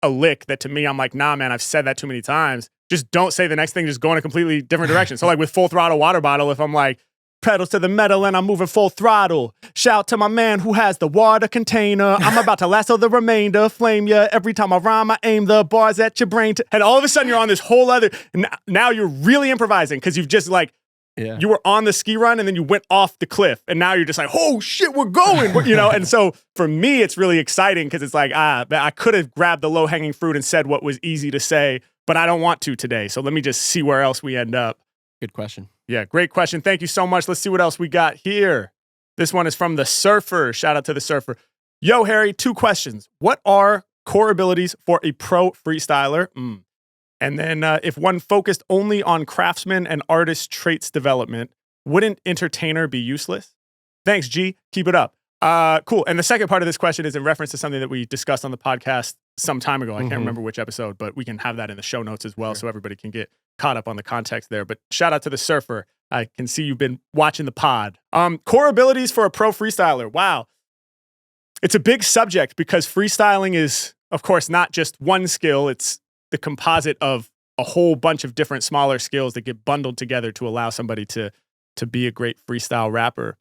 a lick that to me, I'm like, nah, man, I've said that too many times. Just don't say the next thing, just go in a completely different direction. So like with Full Throttle Water Bottle, if I'm like, pedal to the metal and I'm moving full throttle. Shout to my man who has the water container. I'm about to lasso the remainder, flame ya. Every time I rhyme, I aim the bars at your brain. And all of a sudden you're on this whole other, now you're really improvising because you've just like, you were on the ski run and then you went off the cliff and now you're just like, oh shit, we're going, And so for me, it's really exciting because it's like, I could have grabbed the low hanging fruit and said what was easy to say, but I don't want to today. So let me just see where else we end up. Good question. Yeah, great question. Thank you so much. Let's see what else we got here. This one is from the Surfer. Shout out to the Surfer. Yo, Harry, 2 questions. What are core abilities for a pro freestyler? And then if one focused only on craftsman and artist traits development, wouldn't entertainer be useless? Thanks, G. Keep it up. Cool. And the second part of this question is in reference to something that we discussed on the podcast some time ago. I can't remember which episode, but we can have that in the show notes as well, so everybody can get caught up on the context there. But shout out to the surfer. I can see you've been watching the pod. Core abilities for a pro freestyler. Wow. It's a big subject because freestyling is, of course, not just one skill. It's the composite of a whole bunch of different smaller skills that get bundled together to allow somebody to be a great freestyle rapper.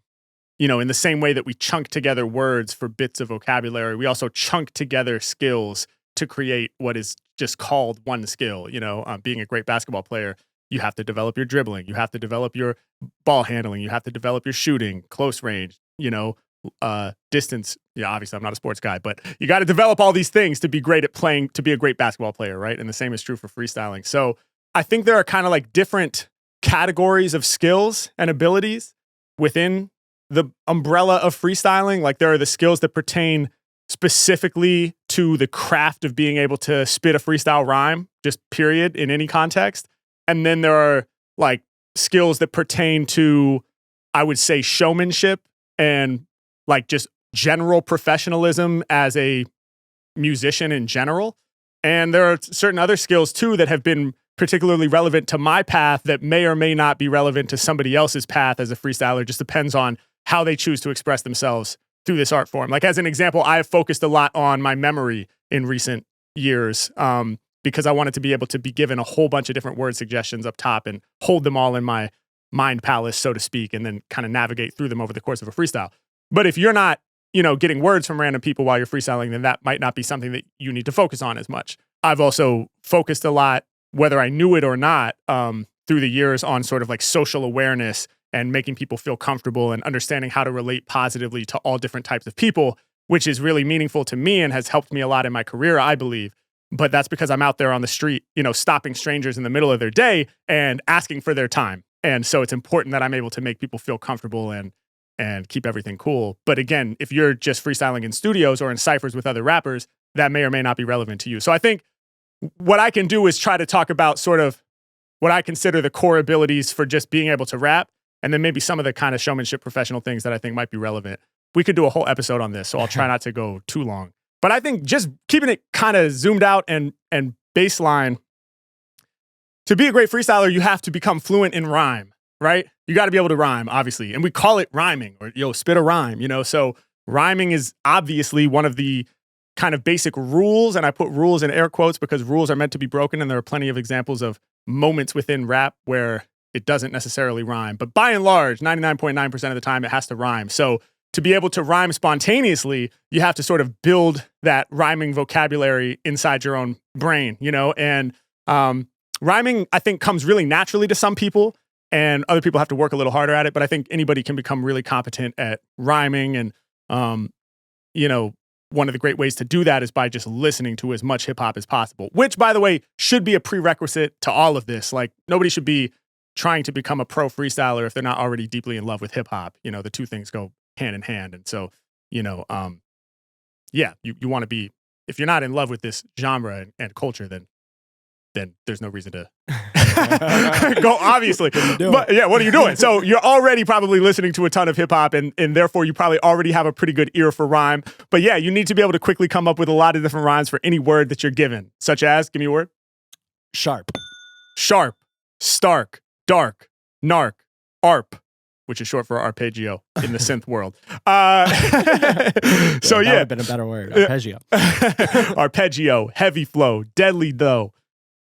You know, in the same way that we chunk together words for bits of vocabulary, we also chunk together skills to create what is just called one skill. You know, being a great basketball player, you have to develop your dribbling, you have to develop your ball handling, you have to develop your shooting, close range, you know, distance. Yeah, obviously I'm not a sports guy, but you got to develop all these things to be great at playing, to be a great basketball player, right? And the same is true for freestyling. So I think there are kind of like different categories of skills and abilities within the umbrella of freestyling. Like there are the skills that pertain specifically to the craft of being able to spit a freestyle rhyme, just period, in any context. And then there are like skills that pertain to, I would say, showmanship and like just general professionalism as a musician in general. And there are certain other skills too that have been particularly relevant to my path that may or may not be relevant to somebody else's path as a freestyler. Just depends on how they choose to express themselves through this art form. Like as an example, I have focused a lot on my memory in recent years because I wanted to be able to be given a whole bunch of different word suggestions up top and hold them all in my mind palace, so to speak, and then kind of navigate through them over the course of a freestyle. But if you're not, you know, getting words from random people while you're freestyling, then that might not be something that you need to focus on as much. I've also focused a lot, whether I knew it or not, through the years on sort of like social awareness and making people feel comfortable and understanding how to relate positively to all different types of people, which is really meaningful to me and has helped me a lot in my career, I believe. But that's because I'm out there on the street, you know, stopping strangers in the middle of their day and asking for their time. And so it's important that I'm able to make people feel comfortable and keep everything cool. But again, if you're just freestyling in studios or in cyphers with other rappers, that may or may not be relevant to you. So I think what I can do is try to talk about sort of what I consider the core abilities for just being able to rap, and then maybe some of the kind of showmanship professional things that I think might be relevant. We could do a whole episode on this, so I'll try not to go too long. But I think just keeping it kind of zoomed out and baseline, to be a great freestyler, you have to become fluent in rhyme, right? You got to be able to rhyme, obviously. And we call it rhyming, or, yo, spit a rhyme, you know? So rhyming is obviously one of the kind of basic rules, and I put rules in air quotes because rules are meant to be broken, and there are plenty of examples of moments within rap where it doesn't necessarily rhyme. But by and large, 99.9% of the time, it has to rhyme. So to be able to rhyme spontaneously, you have to sort of build that rhyming vocabulary inside your own brain, you know? And rhyming, I think, comes really naturally to some people, and other people have to work a little harder at it. But I think anybody can become really competent at rhyming. And, you know, one of the great ways to do that is by just listening to as much hip hop as possible, which, by the way, should be a prerequisite to all of this. Like, nobody should be trying to become a pro freestyler if they're not already deeply in love with hip hop. You know, the two things go hand in hand. And so, you know, yeah, you want to be, if you're not in love with this genre and culture, then there's no reason to go, obviously. But yeah, what are you doing? So you're already probably listening to a ton of hip hop, and therefore you probably already have a pretty good ear for rhyme. But yeah, you need to be able to quickly come up with a lot of different rhymes for any word that you're given, such as, give me a word. Sharp, stark, dark, narc, arp, which is short for arpeggio in the synth world. So yeah, that would have been a better word. Arpeggio. Arpeggio, heavy flow, deadly though.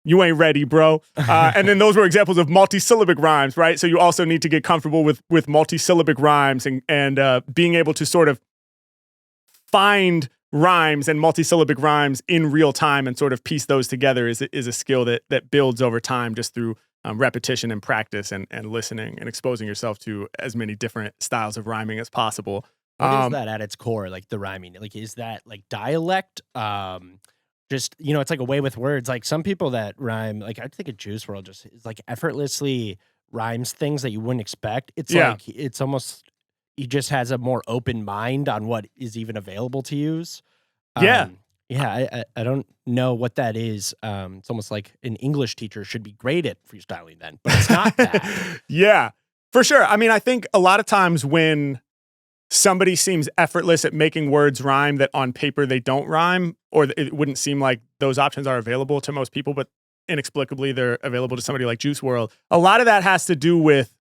You ain't ready, bro. And then those were examples of multisyllabic rhymes, right? So you also need to get comfortable with multisyllabic rhymes and being able to sort of find rhymes and multisyllabic rhymes in real time and sort of piece those together is a skill that builds over time just through repetition and practice and listening and exposing yourself to as many different styles of rhyming as possible. What is that at its core, like the rhyming? Like, is that like dialect? Just, you know, it's like a way with words. Like some people that rhyme, like I think of Juice WRLD just is like effortlessly rhymes things that you wouldn't expect. It's like, it's almost, he just has a more open mind on what is even available to use. Yeah, I don't know what that is. It's almost like an English teacher should be great at freestyling then, but it's not that. Yeah, for sure. I mean, I think a lot of times when somebody seems effortless at making words rhyme that on paper they don't rhyme, or it wouldn't seem like those options are available to most people, but inexplicably they're available to somebody like Juice WRLD. A lot of that has to do with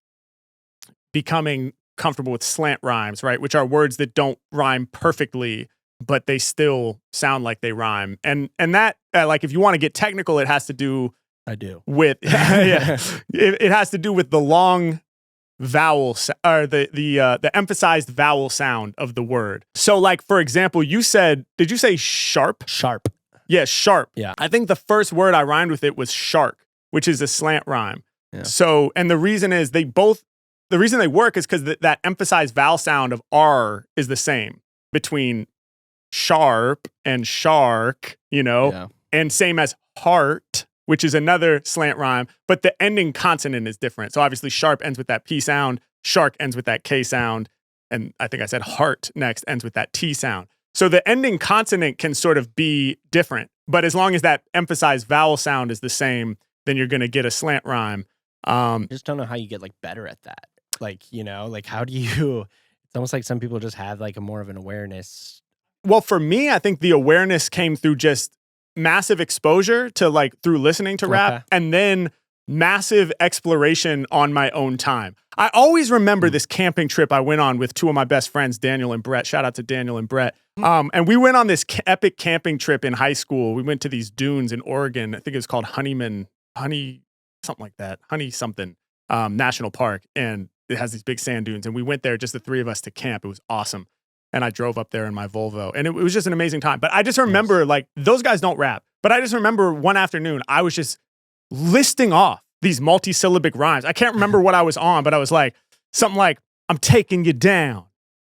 becoming comfortable with slant rhymes, right? Which are words that don't rhyme perfectly, but they still sound like they rhyme. And that, like, if you want to get technical, it has to do with it has to do with the long vowel or the emphasized vowel sound of the word. So, like, for example, did you say sharp? Sharp. Yeah, sharp. Yeah. I think the first word I rhymed with it was shark, which is a slant rhyme. Yeah. So, and the reason is the reason they work is because that emphasized vowel sound of R is the same between sharp and shark, and same as heart, which is another slant rhyme, but the ending consonant is different. So obviously sharp ends with that P sound, shark ends with that K sound, and I think I said heart next ends with that T sound. So the ending consonant can sort of be different, but as long as that emphasized vowel sound is the same, then you're going to get a slant rhyme. I just don't know how you get like better at that. Like, like how do you, it's almost like some people just have like a more of an awareness. Well, for me, I think the awareness came through just massive exposure to through listening to rap, and then massive exploration on my own time. I always remember this camping trip I went on with two of my best friends, Daniel and Brett. Shout out to Daniel and Brett. And we went on this epic camping trip in high school. We went to these dunes in Oregon. I think it was called Honey something, National Park. And it has these big sand dunes. And we went there, just the three of us, to camp. It was awesome. And I drove up there in my Volvo, and it was just an amazing time. But I just remember, those guys don't rap, but I just remember one afternoon, I was just listing off these multi-syllabic rhymes. I can't remember what I was on, but I was like, something like, I'm taking you down.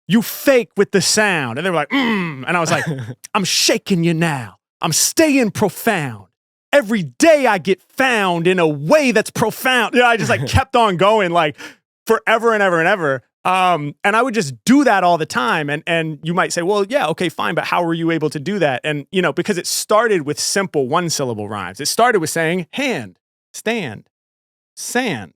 You fake with the sound. And they were like, And I was like, I'm shaking you now. I'm staying profound. Every day I get found in a way that's profound. I just kept on going forever and ever and ever. And I would just do that all the time. And you might say, well, yeah, okay, fine. But how were you able to do that? And, because it started with simple one-syllable rhymes. It started with saying hand, stand, sand,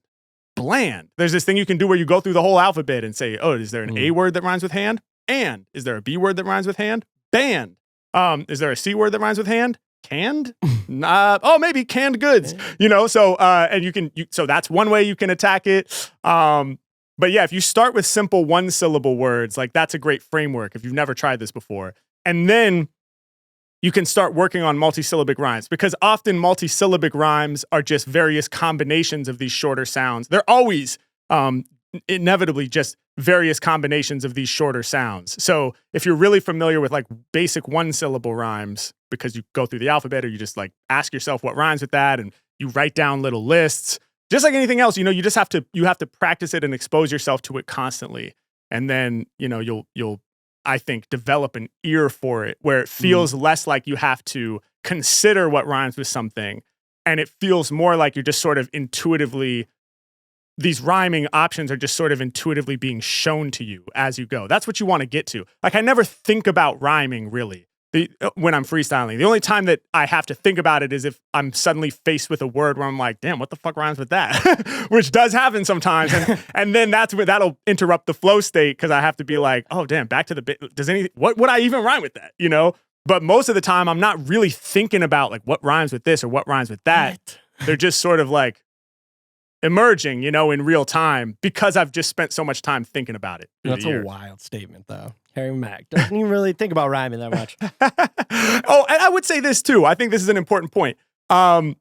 bland. There's this thing you can do where you go through the whole alphabet and say, oh, is there an A word that rhymes with hand? And. Is there a B word that rhymes with hand? Band. Is there a C word that rhymes with hand? Canned? Maybe canned goods. So and so that's one way you can attack it. But yeah, if you start with simple one-syllable words, that's a great framework if you've never tried this before. And then you can start working on multisyllabic rhymes, because often multisyllabic rhymes are just various combinations of these shorter sounds. They're always inevitably just various combinations of these shorter sounds. So if you're really familiar with basic one-syllable rhymes, because you go through the alphabet, or you just ask yourself what rhymes with that, and you write down little lists. Just like anything else, you just have to practice it and expose yourself to it constantly. And then, you'll, I think, develop an ear for it, where it feels less like you have to consider what rhymes with something. And it feels more like you're just sort of intuitively, these rhyming options are just sort of intuitively being shown to you as you go. That's what you want to get to. I never think about rhyming really when I'm freestyling. The only time that I have to think about it is if I'm suddenly faced with a word where I'm like, damn, what the fuck rhymes with that? Which does happen sometimes. And then that'll interrupt the flow state, because I have to be like, oh, damn, back to the bit. What would I even rhyme with that? But most of the time I'm not really thinking about what rhymes with this or what rhymes with that. They're just sort of emerging, in real time, because I've just spent so much time thinking about it. That's a wild statement, though. Harry Mack doesn't even really think about rhyming that much. Oh, and I would say this too. I think this is an important point. I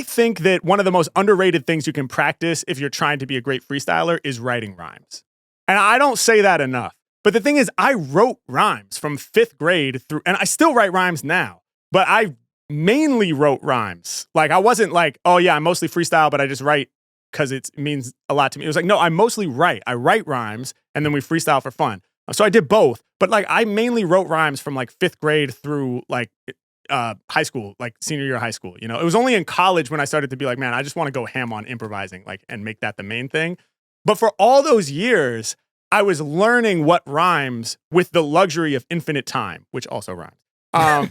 think that one of the most underrated things you can practice if you're trying to be a great freestyler is writing rhymes. And I don't say that enough. But the thing is, I wrote rhymes from 5th grade through, and I still write rhymes now, but I mainly wrote rhymes. I wasn't oh yeah, I mostly freestyle, but I just write because it means a lot to me. It was no, I mostly write. I write rhymes, and then we freestyle for fun. So I did both, but I mainly wrote rhymes from 5th grade through high school, senior year of high school. It was only in college when I started to be man, I just want to go ham on improvising, and make that the main thing. But for all those years, I was learning what rhymes with the luxury of infinite time, which also rhymes.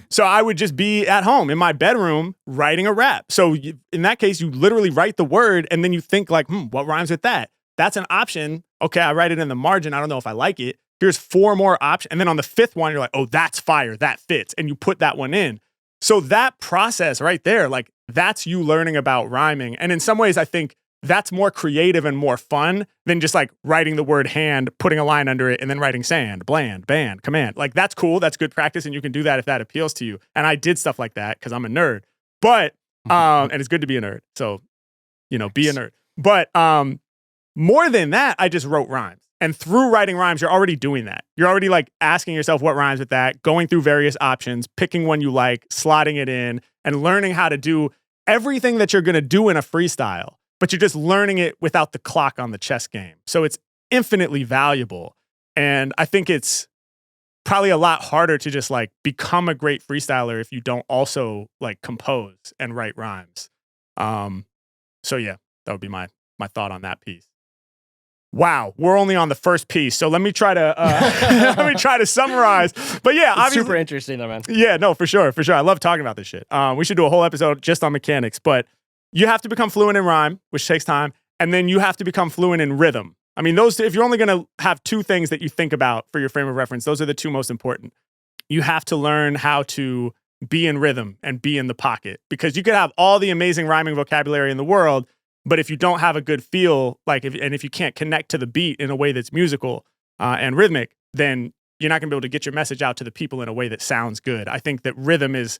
So I would just be at home in my bedroom writing a rap. So in that case, you literally write the word, and then you think what rhymes with that? that's an option. Okay, I write it in the margin. I don't know if I like it. Here's 4 more options. And then on the 5th one, you're like, oh, that's fire. That fits. And you put that one in. So that process right there, like that's you learning about rhyming. And in some ways, I think that's more creative and more fun than just like writing the word hand, putting a line under it, and then writing sand, bland, band, command. Like that's cool. That's good practice. And you can do that if that appeals to you. And I did stuff like that because I'm a nerd. But, and it's good to be a nerd. So, you know, be a nerd. But more than that, I just wrote rhymes. And through writing rhymes, you're already doing that. You're already like asking yourself what rhymes with that, going through various options, picking one you like, slotting it in, and learning how to do everything that you're going to do in a freestyle, but you're just learning it without the clock on the chess game. So it's infinitely valuable. And I think it's probably a lot harder to just like become a great freestyler if you don't also like compose and write rhymes. So yeah, that would be my thought on that piece. Wow, we're only on the first piece, so let me try to summarize. But yeah, obviously, super interesting, though, man. Yeah, no, for sure. I love talking about this shit. We should do a whole episode just on mechanics. But you have to become fluent in rhyme, which takes time, and then you have to become fluent in rhythm. I mean, those. If you're only going to have 2 things that you think about for your frame of reference, those are the 2 most important. You have to learn how to be in rhythm and be in the pocket, because you could have all the amazing rhyming vocabulary in the world, but if you don't have a good feel, like if you can't connect to the beat in a way that's musical and rhythmic, then you're not going to be able to get your message out to the people in a way that sounds good. I think that rhythm is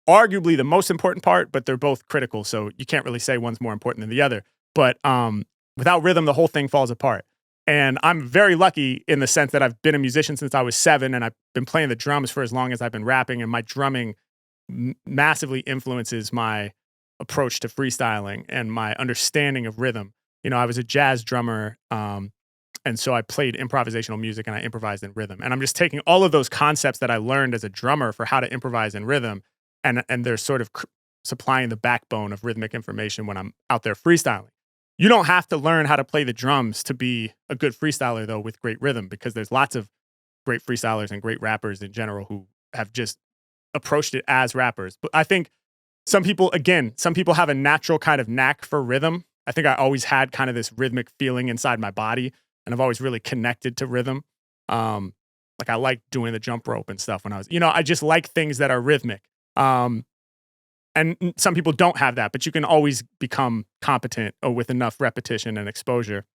arguably the most important part, but they're both critical. So you can't really say one's more important than the other. But without rhythm, the whole thing falls apart. And I'm very lucky in the sense that I've been a musician since I was 7, and I've been playing the drums for as long as I've been rapping. And my drumming massively influences my approach to freestyling and my understanding of rhythm. You know, I was a jazz drummer, and so I played improvisational music and I improvised in rhythm. And I'm just taking all of those concepts that I learned as a drummer for how to improvise in rhythm, and they're sort of supplying the backbone of rhythmic information when I'm out there freestyling. You don't have to learn how to play the drums to be a good freestyler, though, with great rhythm, because there's lots of great freestylers and great rappers in general who have just approached it as rappers. But I think some people have a natural kind of knack for rhythm. I think I always had kind of this rhythmic feeling inside my body, and I've always really connected to rhythm. Like I like doing the jump rope and stuff when I was, I just like things that are rhythmic. And some people don't have that, but you can always become competent with enough repetition and exposure.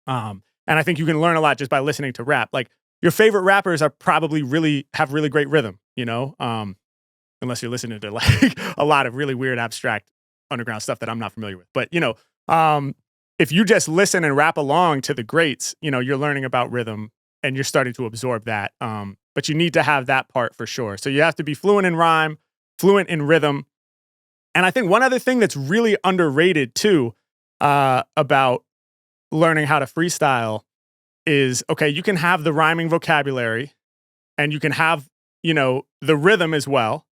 And I think you can learn a lot just by listening to rap. Like your favorite rappers are probably have really great rhythm, unless you're listening to like a lot of really weird abstract underground stuff that I'm not familiar with. But, if you just listen and rap along to the greats, you're learning about rhythm and you're starting to absorb that. But you need to have that part for sure. So you have to be fluent in rhyme, fluent in rhythm. And I think one other thing that's really underrated too, about learning how to freestyle is, okay, you can have the rhyming vocabulary and you can have, the rhythm as well.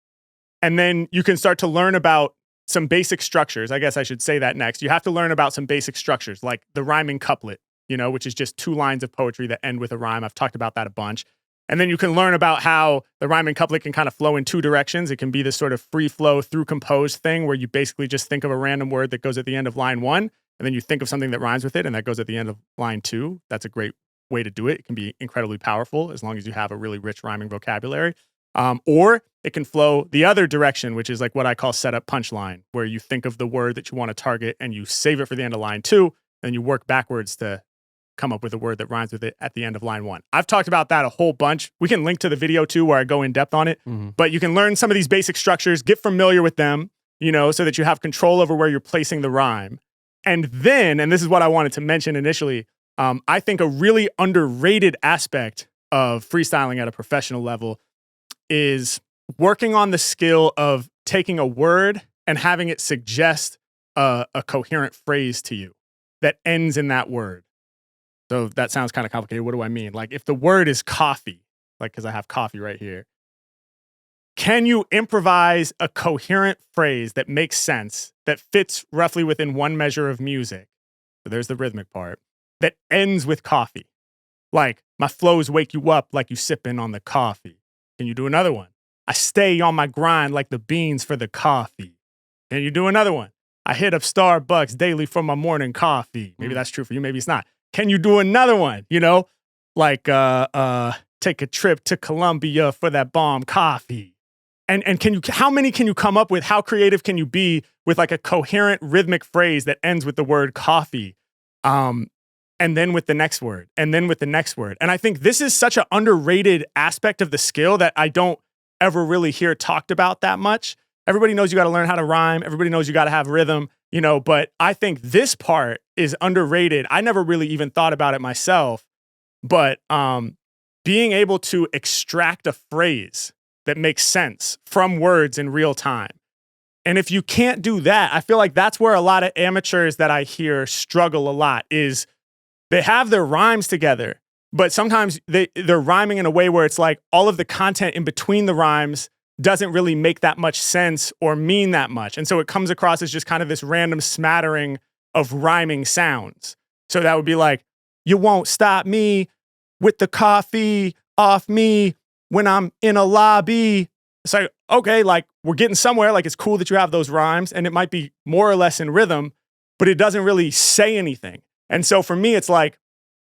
And then you can start to learn about some basic structures. I guess I should say that next. You have to learn about some basic structures, like the rhyming couplet, which is just 2 lines of poetry that end with a rhyme. I've talked about that a bunch. And then you can learn about how the rhyming couplet can kind of flow in 2 directions. It can be this sort of free flow through composed thing where you basically just think of a random word that goes at the end of line 1, and then you think of something that rhymes with it, and that goes at the end of line 2. That's a great way to do it. It can be incredibly powerful as long as you have a really rich rhyming vocabulary. Or it can flow the other direction, which is like what I call setup punchline, where you think of the word that you want to target and you save it for the end of line 2, and you work backwards to come up with a word that rhymes with it at the end of line 1. I've talked about that a whole bunch. We can link to the video too, where I go in depth on it, but you can learn some of these basic structures, get familiar with them, so that you have control over where you're placing the rhyme. And then, and this is what I wanted to mention initially, I think a really underrated aspect of freestyling at a professional level is working on the skill of taking a word and having it suggest a coherent phrase to you that ends in that word. So that sounds kind of complicated. What do I mean? Like if the word is coffee, like because I have coffee right here, can you improvise a coherent phrase that makes sense, that fits roughly within 1 measure of music? So there's the rhythmic part that ends with coffee. Like my flows wake you up like you sipping on the coffee. Can you do another one? I stay on my grind like the beans for the coffee. Can you do another one? I hit up Starbucks daily for my morning coffee. Maybe that's true for you. Maybe it's not. Can you do another one? You know, like take a trip to Colombia for that bomb coffee. And can you? How many can you come up with? How creative can you be with like a coherent rhythmic phrase that ends with the word coffee? And then with the next word, and then with the next word. And I think this is such an underrated aspect of the skill that I don't ever really hear talked about that much. Everybody knows you got to learn how to rhyme. Everybody knows you got to have rhythm, you know, but I think this part is underrated. I never really even thought about it myself, but being able to extract a phrase that makes sense from words in real time. And if you can't do that, I feel like that's where a lot of amateurs that I hear struggle a lot is they have their rhymes together, but sometimes they're rhyming in a way where it's like all of the content in between the rhymes doesn't really make that much sense or mean that much. And so it comes across as just kind of this random smattering of rhyming sounds. So that would be like, you won't stop me with the coffee off me when I'm in a lobby. It's like, okay, like we're getting somewhere. Like it's cool that you have those rhymes and it might be more or less in rhythm, but it doesn't really say anything. And so for me, it's like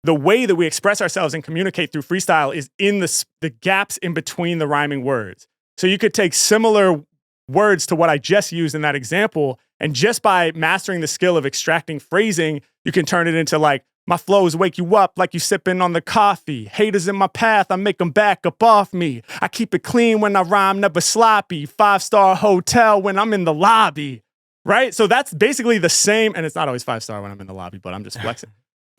the way that we express ourselves and communicate through freestyle is in the gaps in between the rhyming words. So you could take similar words to what I just used in that example, and just by mastering the skill of extracting phrasing, you can turn it into like, my flows wake you up like you sipping on the coffee. Haters in my path, I make them back up off me. I keep it clean when I rhyme, never sloppy. 5-star hotel when I'm in the lobby, right? So that's basically the same, and it's not always 5-star when I'm in the lobby, but I'm just flexing.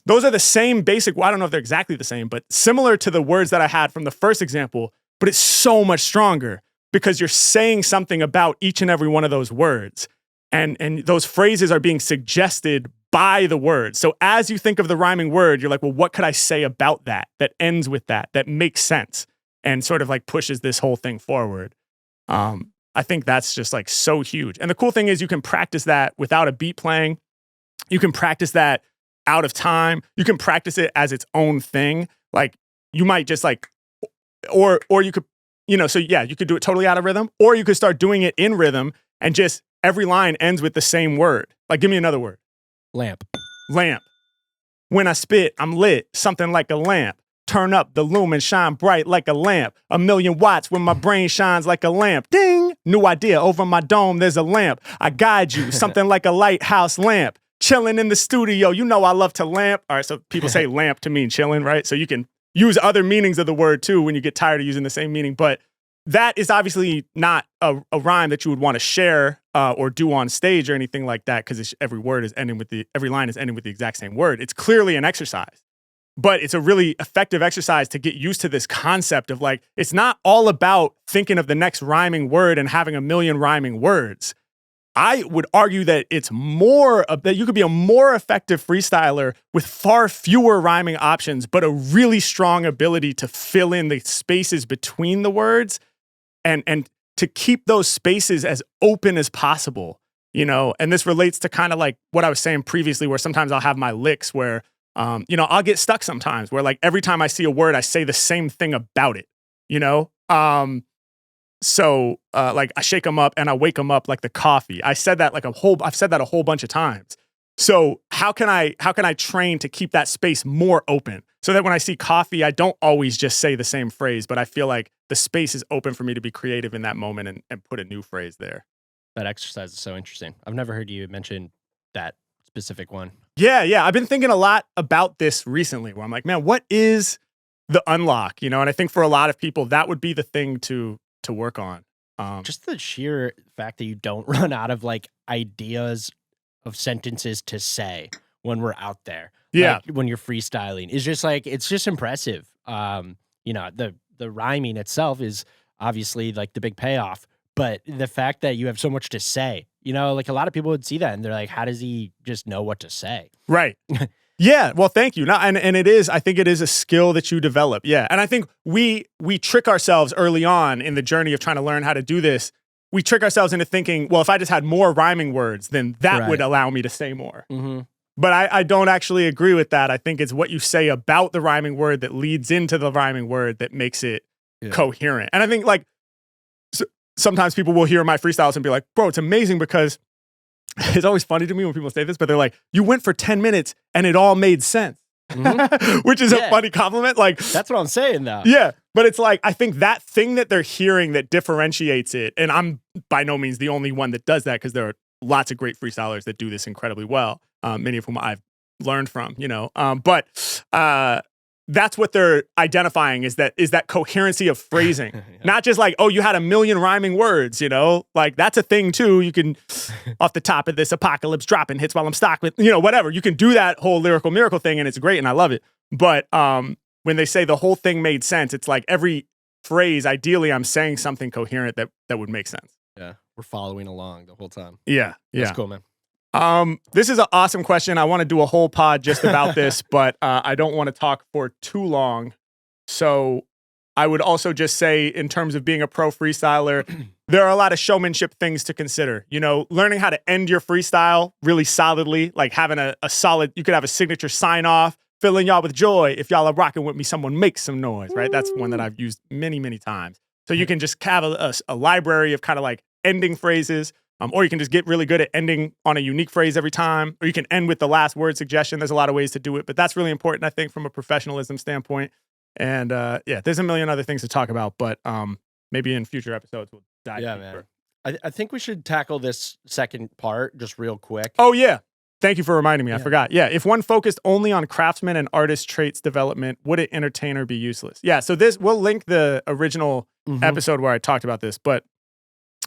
Those are the same basic, well, I don't know if they're exactly the same, but similar to the words that I had from the first example, but it's so much stronger because you're saying something about each and every one of those words. And those phrases are being suggested by the word. So as you think of the rhyming word, you're like, well, what could I say about that ends with that makes sense and sort of like pushes this whole thing forward? I think that's just like so huge. And the cool thing is you can practice that without a beat playing. You can practice that out of time. You can practice it as its own thing. Like you might just like, or you could, you know, so yeah, you could do it totally out of rhythm, or you could start doing it in rhythm and just every line ends with the same word. Like, give me another word. Lamp. Lamp. When I spit, I'm lit, something like a lamp. Turn up the lumen, shine bright like a lamp. 1,000,000 watts when my brain shines like a lamp. Ding! New idea, over my dome, there's a lamp. I guide you, something like a lighthouse lamp. Chilling in the studio, you know I love to lamp. All right, so people say lamp to mean chilling, right? So you can use other meanings of the word too when you get tired of using the same meaning. But that is obviously not a rhyme that you would want to share or do on stage or anything like that, because every line is ending with the exact same word. It's clearly an exercise, but it's a really effective exercise to get used to this concept of like, it's not all about thinking of the next rhyming word and having 1,000,000 rhyming words. I would argue that it's more that you could be a more effective freestyler with far fewer rhyming options, but a really strong ability to fill in the spaces between the words and to keep those spaces as open as possible, you know? And this relates to kind of like what I was saying previously, where sometimes I'll have my licks where, you know, I'll get stuck sometimes where like every time I see a word, I say the same thing about it, you know? So like I shake them up and I wake them up like the coffee. I've said that a whole bunch of times. So how can I train to keep that space more open so that when I see coffee, I don't always just say the same phrase, but I feel like the space is open for me to be creative in that moment and put a new phrase there. That exercise is so interesting. I've never heard you mention that specific one. Yeah. I've been thinking a lot about this recently where I'm like, man, what is the unlock? You know, and I think for a lot of people, that would be the thing to work on. Just the sheer fact that you don't run out of like ideas of sentences to say when we're out there. Yeah. Like, when you're freestyling is just like, it's just impressive. You know, the rhyming itself is obviously like the big payoff, but the fact that you have so much to say, you know, like a lot of people would see that and they're like, how does he just know what to say? Right. Yeah, well, thank you. No, and it is, I think it is a skill that you develop. Yeah. And I think we trick ourselves early on in the journey of trying to learn how to do this. We trick ourselves into thinking, well, if I just had more rhyming words, then that would allow me to say more. Mm-hmm. But I don't actually agree with that. I think it's what you say about the rhyming word that leads into the rhyming word that makes it coherent. And I think like sometimes people will hear my freestyles and be like, bro, it's amazing because it's always funny to me when people say this, but they're like, you went for 10 minutes and it all made sense. Which is a funny compliment. Like, that's what I'm saying though. Yeah. But it's like, I think that thing that they're hearing that differentiates it, and I'm by no means the only one that does that, because there are lots of great freestylers that do this incredibly well, many of whom I've learned from, but that's what they're identifying is that coherency of phrasing. Not just like, oh, you had a million rhyming words, like that's a thing too. You can, off the top of this apocalypse, dropping hits while I'm stocked with, whatever. You can do that whole lyrical miracle thing and it's great and I love it. But when they say the whole thing made sense, it's like every phrase, ideally I'm saying something coherent that would make sense. Yeah, we're following along the whole time. Yeah. That's cool, man. This is an awesome question. I want to do a whole pod just about this, but I don't want to talk for too long. So I would also just say, in terms of being a pro freestyler, there are a lot of showmanship things to consider. Learning how to end your freestyle really solidly, like having a solid, you could have a signature sign off, filling y'all with joy. If y'all are rocking with me, someone make some noise, right? That's one that I've used many, many times. So you can just have a library of kind of like ending phrases. Or you can just get really good at ending on a unique phrase every time, or you can end with the last word suggestion. There's a lot of ways to do it, but that's really important, I think, from a professionalism standpoint. And there's a million other things to talk about, but maybe in future episodes we'll dive deeper. Man. I think we should tackle this second part just real quick. Oh, yeah. Thank you for reminding me. I forgot. Yeah. If one focused only on craftsman and artist traits development, would an entertainer be useless? Yeah. So we'll link the original episode where I talked about this, but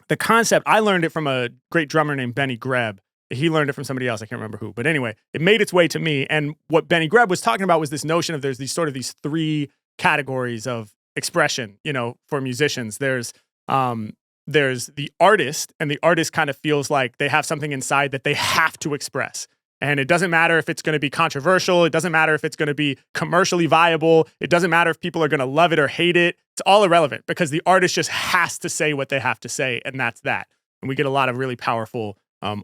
the concept, I learned it from a great drummer named Benny Greb. He learned it from somebody else. I can't remember who. But anyway, it made its way to me. And what Benny Greb was talking about was this notion of there's these three categories of expression, for musicians. There's the artist, and the artist kind of feels like they have something inside that they have to express. And it doesn't matter if it's going to be controversial. It doesn't matter if it's going to be commercially viable. It doesn't matter if people are going to love it or hate it. It's all irrelevant because the artist just has to say what they have to say, and that's that. And we get a lot of really powerful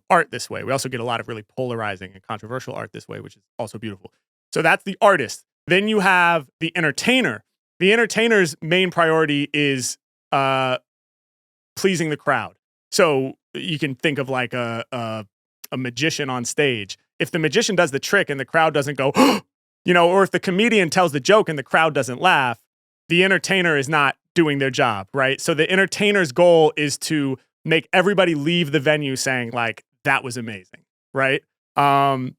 art this way. We also get a lot of really polarizing and controversial art this way, which is also beautiful. So that's the artist. Then you have the entertainer. The entertainer's main priority is pleasing the crowd. So you can think of like a magician on stage. If the magician does the trick and the crowd doesn't go, or if the comedian tells the joke and the crowd doesn't laugh, the entertainer is not doing their job, right? So the entertainer's goal is to make everybody leave the venue saying like, that was amazing, right? And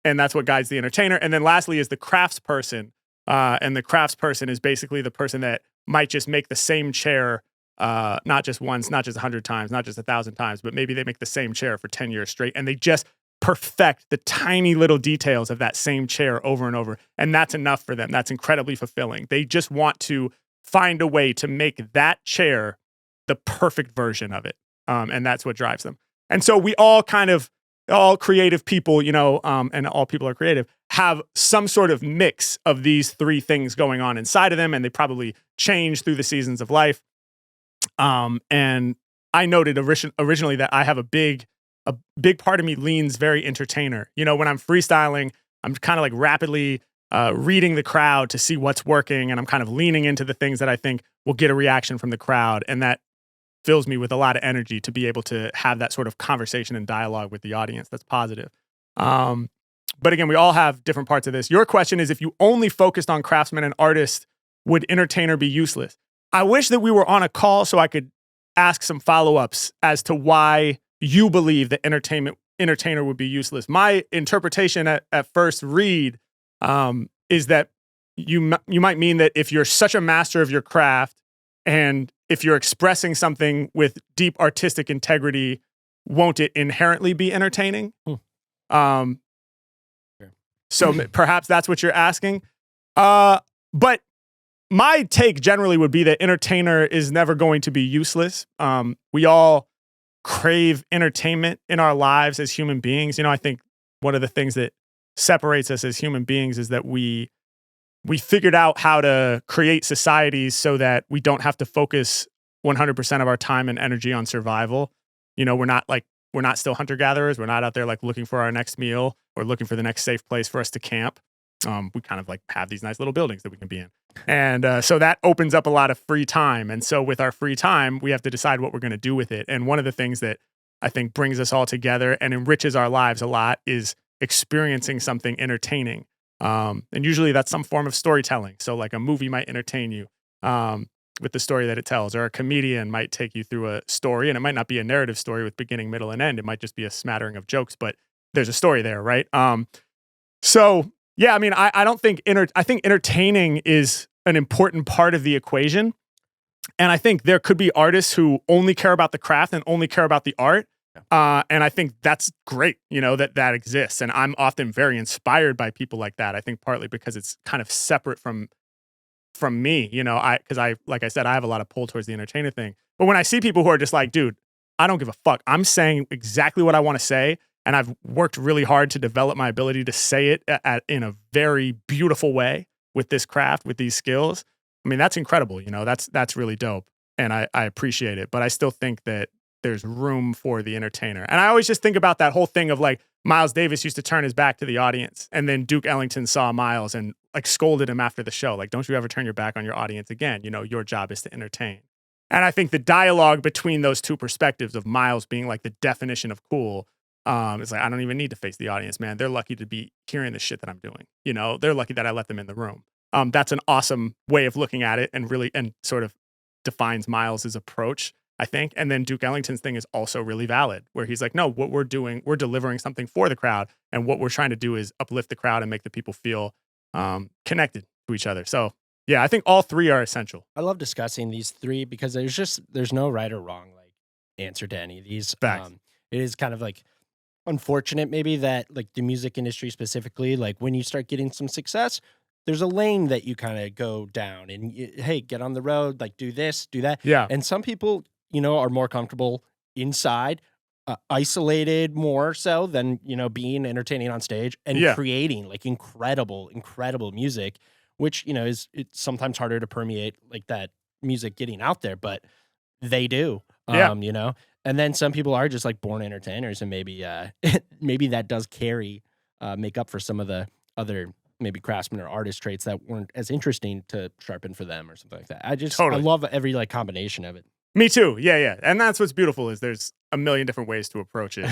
that's what guides the entertainer. And then lastly is the craftsperson. And the craftsperson is basically the person that might just make the same chair, not just once, not just 100 times, not just 1,000 times, but maybe they make the same chair for 10 years straight. And they just perfect the tiny little details of that same chair over and over. And that's enough for them. That's incredibly fulfilling. They just want to find a way to make that chair the perfect version of it. And that's what drives them. And so we all creative people, and all people are creative, have some sort of mix of these three things going on inside of them. And they probably change through the seasons of life. And I noted originally that I have a big part of me leans very entertainer. When I'm freestyling, I'm kind of like rapidly reading the crowd to see what's working, and I'm kind of leaning into the things that I think will get a reaction from the crowd, and that fills me with a lot of energy to be able to have that sort of conversation and dialogue with the audience. That's positive. But again, we all have different parts of this. Your question is, if you only focused on craftsman and artist, would entertainer be useless? I wish that we were on a call so I could ask some follow-ups as to why you believe that entertainer would be useless. My interpretation at first read is that you might mean that if you're such a master of your craft and if you're expressing something with deep artistic integrity, won't it inherently be entertaining? So perhaps that's what you're asking. But my take generally would be that entertainer is never going to be useless. We all crave entertainment in our lives as human beings. I think one of the things that separates us as human beings is that we figured out how to create societies so that we don't have to focus 100% of our time and energy on survival. We're not still hunter-gatherers. We're not out there like looking for our next meal or looking for the next safe place for us to camp. We kind of like have these nice little buildings that we can be in. And so that opens up a lot of free time. And so with our free time, we have to decide what we're going to do with it. And one of the things that I think brings us all together and enriches our lives a lot is experiencing something entertaining. And usually that's some form of storytelling. So like a movie might entertain you with the story that it tells, or a comedian might take you through a story, and it might not be a narrative story with beginning, middle, and end. It might just be a smattering of jokes, but there's a story there, right? So yeah, I mean, I don't think I think entertaining is an important part of the equation. And I think there could be artists who only care about the craft and only care about the art. And I think that's great, you know, that exists. And I'm often very inspired by people like that. I think partly because it's kind of separate from me, you know, like I said, I have a lot of pull towards the entertainer thing. But when I see people who are just like, dude, I don't give a fuck. I'm saying exactly what I want to say. And I've worked really hard to develop my ability to say it in a very beautiful way with this craft, with these skills. I mean, that's incredible. You know, that's really dope. And I appreciate it. But I still think that there's room for the entertainer. And I always just think about that whole thing of like Miles Davis used to turn his back to the audience. And then Duke Ellington saw Miles and like scolded him after the show. Like, don't you ever turn your back on your audience again. You know, your job is to entertain. And I think the dialogue between those two perspectives of Miles being like the definition of cool, it's like, I don't even need to face the audience, man. They're lucky to be hearing the shit that I'm doing. You know, they're lucky that I let them in the room. That's an awesome way of looking at it and sort of defines Miles's approach, I think. And then Duke Ellington's thing is also really valid, where he's like, no, what we're doing, we're delivering something for the crowd. And what we're trying to do is uplift the crowd and make the people feel connected to each other. So yeah, I think all three are essential. I love discussing these three because there's no right or wrong like answer to any of these. It is kind of like unfortunate maybe that like the music industry specifically, like when you start getting some success, there's a lane that you kind of go down and hey, get on the road, like do this, do that. Yeah. And some people, you know, are more comfortable inside, isolated more so than, you know, being entertaining on stage and creating like incredible music, which, you know, it's sometimes harder to permeate like that music getting out there, but they do, you know. And then some people are just like born entertainers, and maybe maybe that does make up for some of the other maybe craftsman or artist traits that weren't as interesting to sharpen for them or something like that. I love every like combination of it. Me too. Yeah. And that's what's beautiful is there's a million different ways to approach it.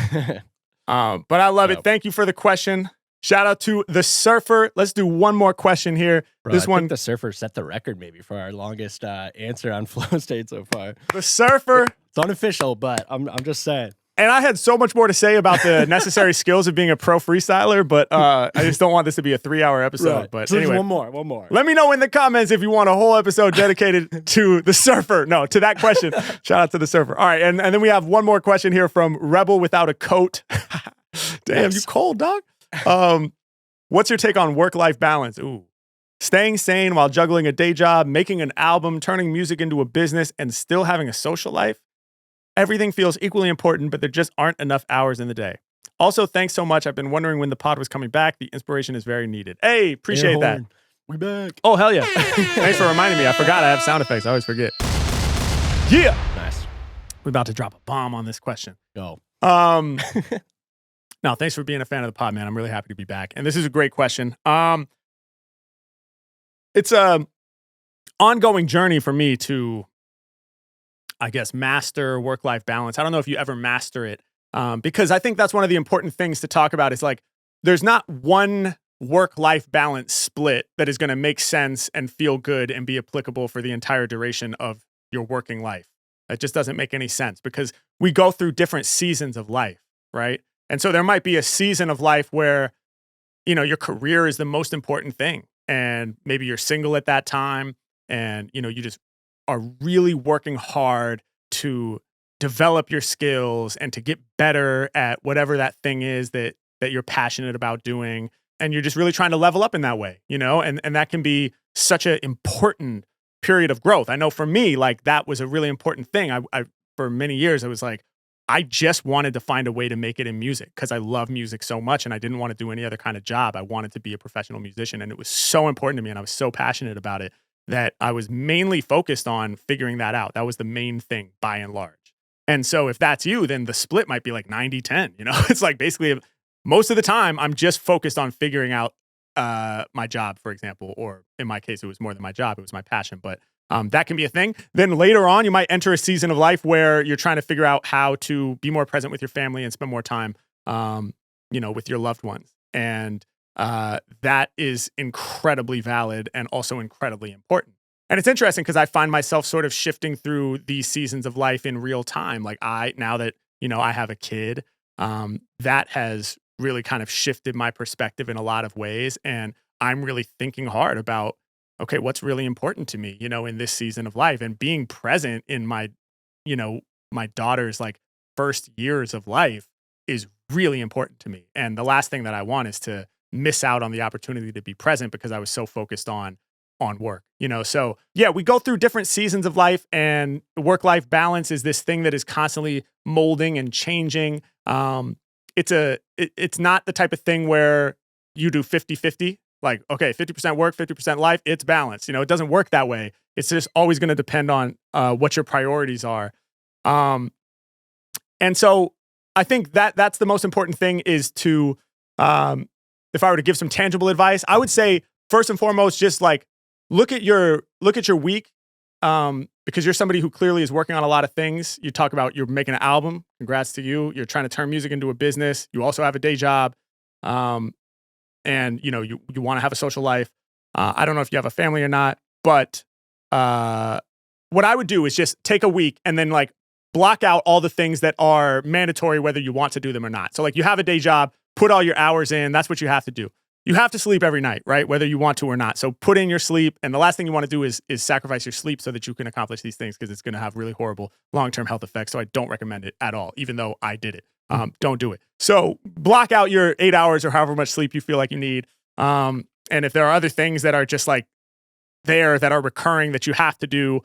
But I love it. Thank you for the question. Shout out to the Surfer. Let's do one more question here. Bro, I think the Surfer set the record maybe for our longest answer on Flow State so far. The Surfer. It's unofficial, but I'm just saying. And I had so much more to say about the necessary skills of being a pro freestyler, but I just don't want this to be a 3-hour episode. Right. But so anyway, one more. Let me know in the comments if you want a whole episode dedicated to the Surfer. No, to that question. Shout out to the Surfer. All right, and then we have one more question here from Rebel Without a Coat. Damn, you cold, dog. What's your take on work-life balance? Ooh. Staying sane while juggling a day job, making an album, turning music into a business, and still having a social life? Everything feels equally important, but there just aren't enough hours in the day. Also, thanks so much. I've been wondering when the pod was coming back. The inspiration is very needed. Hey, appreciate that. We back. Oh, hell yeah. Thanks for reminding me. I forgot I have sound effects. I always forget. Yeah. Nice. We're about to drop a bomb on this question. Go. No, thanks for being a fan of the pod, man. I'm really happy to be back. And this is a great question. It's a ongoing journey for me to, I guess, master work-life balance. I don't know if you ever master it, because I think that's one of the important things to talk about is like, there's not one work-life balance split that is going to make sense and feel good and be applicable for the entire duration of your working life. It just doesn't make any sense because we go through different seasons of life, right? And so there might be a season of life where, you know, your career is the most important thing. And maybe you're single at that time and, you know, you just are really working hard to develop your skills and to get better at whatever that thing is that you're passionate about doing. And you're just really trying to level up in that way, you know, and that can be such an important period of growth. I know for me, like that was a really important thing. I for many years, I was like, I just wanted to find a way to make it in music because I love music so much and I didn't want to do any other kind of job. I wanted to be a professional musician and it was so important to me and I was so passionate about it that I was mainly focused on figuring that out. That was the main thing by and large. And so if that's you, then the split might be like 90-10, you know? It's like basically most of the time I'm just focused on figuring out my job, for example, or in my case, it was more than my job. It was my passion. But That can be a thing. Then later on, you might enter a season of life where you're trying to figure out how to be more present with your family and spend more time, with your loved ones. And that is incredibly valid and also incredibly important. And it's interesting because I find myself sort of shifting through these seasons of life in real time. Like now that, I have a kid, that has really kind of shifted my perspective in a lot of ways. And I'm really thinking hard about, okay, what's really important to me, in this season of life, and being present in my daughter's like first years of life is really important to me. And the last thing that I want is to miss out on the opportunity to be present because I was so focused on work, So yeah, we go through different seasons of life, and work-life balance is this thing that is constantly molding and changing. It's not the type of thing where you do 50-50, like, okay, 50% work, 50% life, it's balanced. It doesn't work that way. It's just always going to depend on what your priorities are. And so I think that's the most important thing is to, if I were to give some tangible advice, I would say first and foremost, just like look at your week, because you're somebody who clearly is working on a lot of things. You talk about you're making an album. Congrats to you. You're trying to turn music into a business. You also have a day job. And you want to have a social life. I don't know if you have a family or not, but what I would do is just take a week and then like block out all the things that are mandatory, whether you want to do them or not. So like you have a day job, put all your hours in. That's what you have to do. You have to sleep every night, right? Whether you want to or not. So put in your sleep. And the last thing you want to do is sacrifice your sleep so that you can accomplish these things, because it's going to have really horrible long-term health effects. So I don't recommend it at all, even though I did it. Don't do it. So block out your 8 hours or however much sleep you feel like you need. And if there are other things that are just like there that are recurring that you have to do,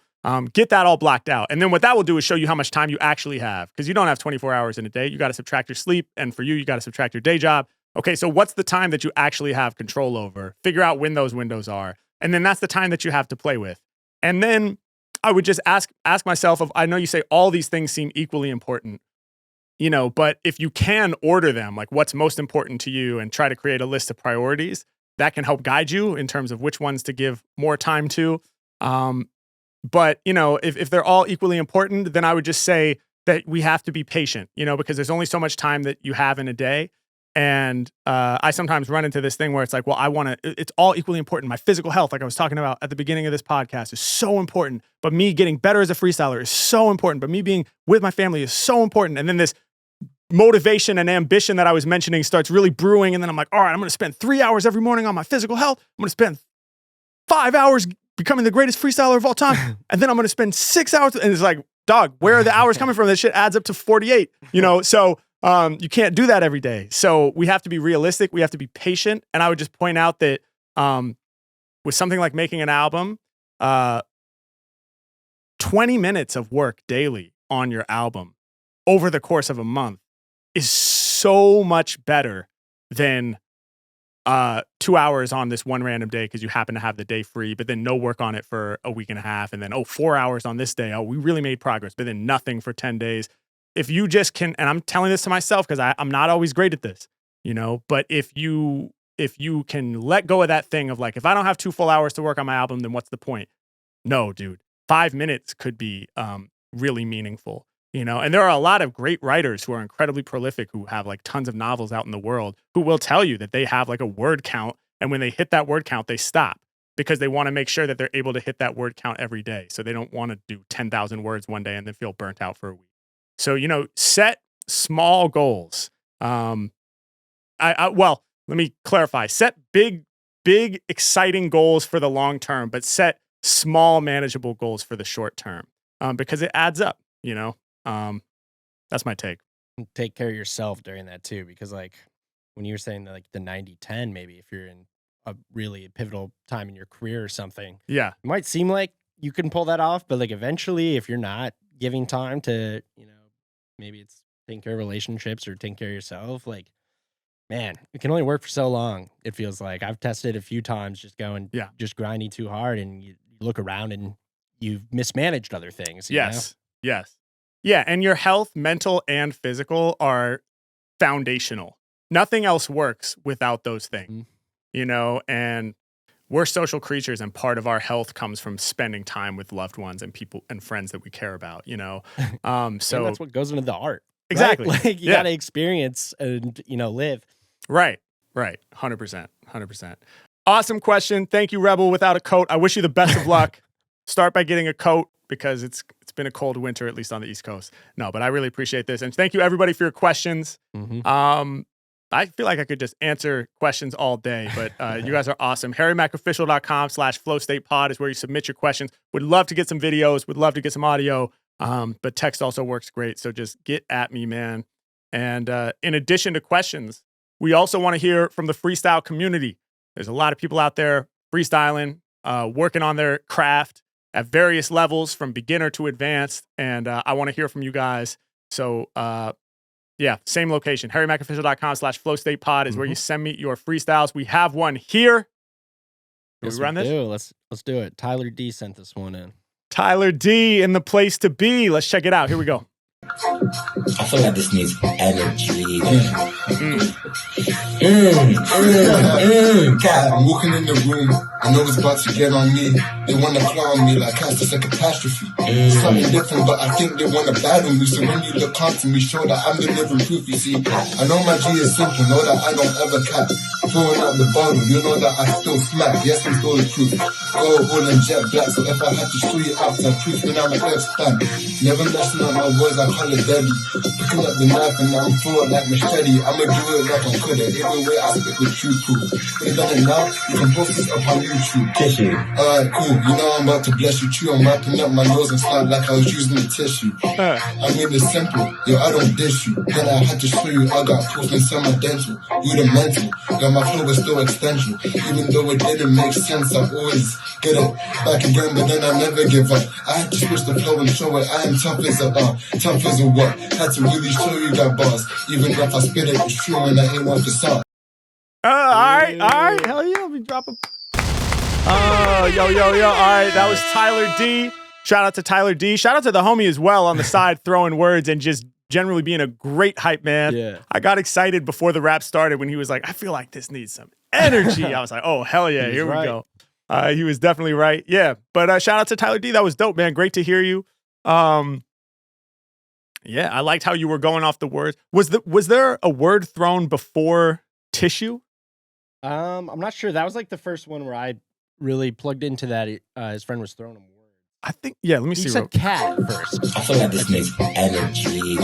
get that all blocked out. And then what that will do is show you how much time you actually have, because you don't have 24 hours in a day. You got to subtract your sleep. And for you got to subtract your day job. Okay, so what's the time that you actually have control over? Figure out when those windows are. And then that's the time that you have to play with. And then I would just ask myself, I know you say all these things seem equally important, but if you can order them, like what's most important to you, and try to create a list of priorities, that can help guide you in terms of which ones to give more time to. But, if they're all equally important, then I would just say that we have to be patient, because there's only so much time that you have in a day. And I sometimes run into this thing where it's like, well, it's all equally important. My physical health, like I was talking about at the beginning of this podcast, is so important. But me getting better as a freestyler is so important. But me being with my family is so important. And then this motivation and ambition that I was mentioning starts really brewing. And then I'm like, all right, I'm going to spend 3 hours every morning on my physical health. I'm going to spend 5 hours becoming the greatest freestyler of all time. And then I'm going to spend 6 hours. And it's like, dog, where are the hours coming from? This shit adds up to 48, So you can't do that every day. So we have to be realistic. We have to be patient. And I would just point out that with something like making an album, 20 minutes of work daily on your album over the course of a month is so much better than 2 hours on this one random day because you happen to have the day free, but then no work on it for a week and a half. And then, 4 hours on this day. Oh, we really made progress, but then nothing for 10 days. If you just can, and I'm telling this to myself because I'm not always great at this, but if you can let go of that thing of like, if I don't have 2 full hours to work on my album, then what's the point? No, dude, 5 minutes could be really meaningful. And there are a lot of great writers who are incredibly prolific, who have like tons of novels out in the world, who will tell you that they have like a word count. And when they hit that word count, they stop because they want to make sure that they're able to hit that word count every day. So they don't want to do 10,000 words one day and then feel burnt out for a week. So, set small goals. Well, let me clarify. Set big, exciting goals for the long term, but set small, manageable goals for the short term because it adds up, That's my take. Take care of yourself during that too, because like when you were saying that, like the 90-10, maybe if you're in a really pivotal time in your career or something, yeah, it might seem like you can pull that off, but like eventually, if you're not giving time to, maybe it's taking care of relationships or taking care of yourself, like, man, it can only work for so long. It feels like I've tested a few times just grinding too hard, and you look around and you've mismanaged other things. Yes. Yeah. And your health, mental and physical, are foundational. Nothing else works without those things, and we're social creatures, and part of our health comes from spending time with loved ones and people and friends that we care about, you know? So and that's what goes into the art. Exactly. Right? Like you gotta experience and, you know, live. Right. 100%. Awesome question. Thank you, Rebel Without a Coat. I wish you the best of luck. Start by getting a coat because it's been a cold winter, at least on the East Coast. No, but I really appreciate this. And thank you, everybody, for your questions. I feel like I could just answer questions all day, but you guys are awesome. HarryMackOfficial.com/FlowStatePod is where you submit your questions. Would love to get some videos. Would love to get some audio. But text also works great. So just get at me, man. And in addition to questions, we also want to hear from the freestyle community. There's a lot of people out there freestyling, working on their craft at various levels from beginner to advanced. And I want to hear from you guys. So yeah, same location. HarryMackOfficial.com/FlowStatePod is where you send me your freestyles. We have one here. Can we run this? Let's do it. Tyler D sent this one in. Tyler D in the place to be. Let's check it out. Here we go. I feel like this needs energy. God, I'm walking in the room. I know it's about to get on me. They wanna clown me like cast it's a catastrophe. Something different, but I think they wanna battle me. So when you look onto me, show that I'm delivering proof. You see, I know my G is simple, know that I don't ever cap. Throwing out the bottle, you know that I still smack. Yes, I'm still the truth. Gold, bull, and jet black. So if I had to show you out some proof, then I'm a F-stand. Never messing up my words, I call it deadly. Picking up the knife and I'm throwing like machete. I'ma do it like I'm good at. Either way, I spit the truth proof. If you done it now, you can post this up on YouTube. Tissue. Alright, cool. You know I'm about to bless you too. I'm wiping up my nose and snot like I was using a tissue. I made it simple. Yo, I don't dish you. Then I had to show you I got proof inside my dental. Rudimental. Yo, my flow was still extension. Even though it didn't make sense, I always get it back again, but then I never give up. I had to switch the flow and show it. I am tough as a what? Had to really show you that bars. Even if I spit it, it's true and I ain't one for some. All right. Hell yeah, let me drop a... yo. All right, that was Tyler D. Shout out to Tyler D. Shout out to the homie as well on the side, throwing words and just generally being a great hype man. Yeah. I got excited before the rap started when he was like, I feel like this needs some energy. I was like, oh, hell yeah, here we go. He was definitely right. Yeah, but shout out to Tyler D. That was dope, man. Great to hear you. Yeah, I liked how you were going off the words. Was there a word thrown before tissue? I'm not sure. That was like the first one where I really plugged into that. His friend was throwing him words. I think, yeah, let me see. He said cat first. I feel like this needs energy.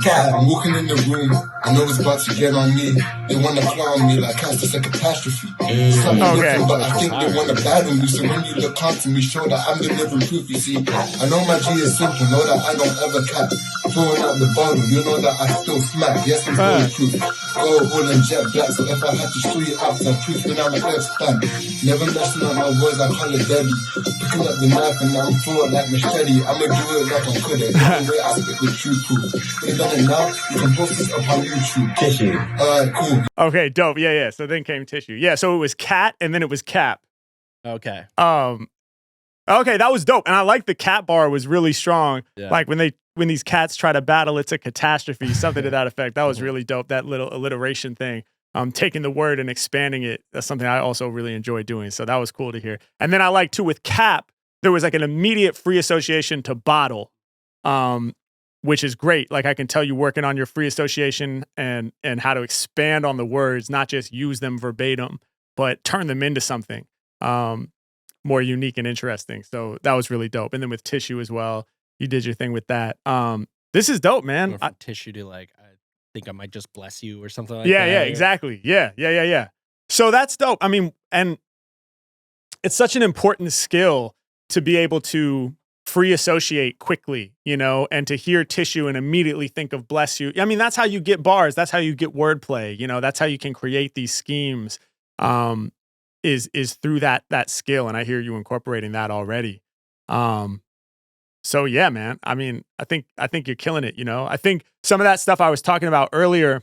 God, I'm walking in the room. I know it's about to get on me. They wanna clown me like cast it's a catastrophe. Something different, but I think they wanna battle me. So when you look onto me, show that I'm delivering proof. You see, I know my G is simple, know that I don't ever cap. Throwing out the bottle, you know that I still smack. Yes, I'm still the truth. Gold, bull, and jet black. So if I had to show you out some proof, then I'm a F-stand. Never messing up my words, I call it deadly. Picking up the knife and I'm throwing like machete. I'ma do it like I'm good at. Either way, I spit the truth proof. If you done it now, you can post this up on YouTube. Tissue. Alright, cool. Okay, dope. Yeah. So then came tissue. Yeah, so it was cat and then it was cap. Okay. Okay, that was dope. And I like the cat bar was really strong. Yeah. Like when these cats try to battle, it's a catastrophe, something to that effect. That was really dope. That little alliteration thing. Taking the word and expanding it. That's something I also really enjoy doing. So that was cool to hear. And then I like too with cap, there was like an immediate free association to bottle. Which is great. Like I can tell you working on your free association and how to expand on the words, not just use them verbatim, but turn them into something more unique and interesting. So that was really dope. And then with tissue as well, you did your thing with that. This is dope, man. Tissue to like, I think I might just bless you or something like that. Yeah, exactly. Yeah. So that's dope. I mean, and it's such an important skill to be able to free associate quickly, you know, and to hear tissue and immediately think of bless you. I mean, that's how you get bars. That's how you get wordplay. You know, that's how you can create these schemes, is through that skill. And I hear you incorporating that already. So yeah, man, I mean, I think you're killing it. You know, I think some of that stuff I was talking about earlier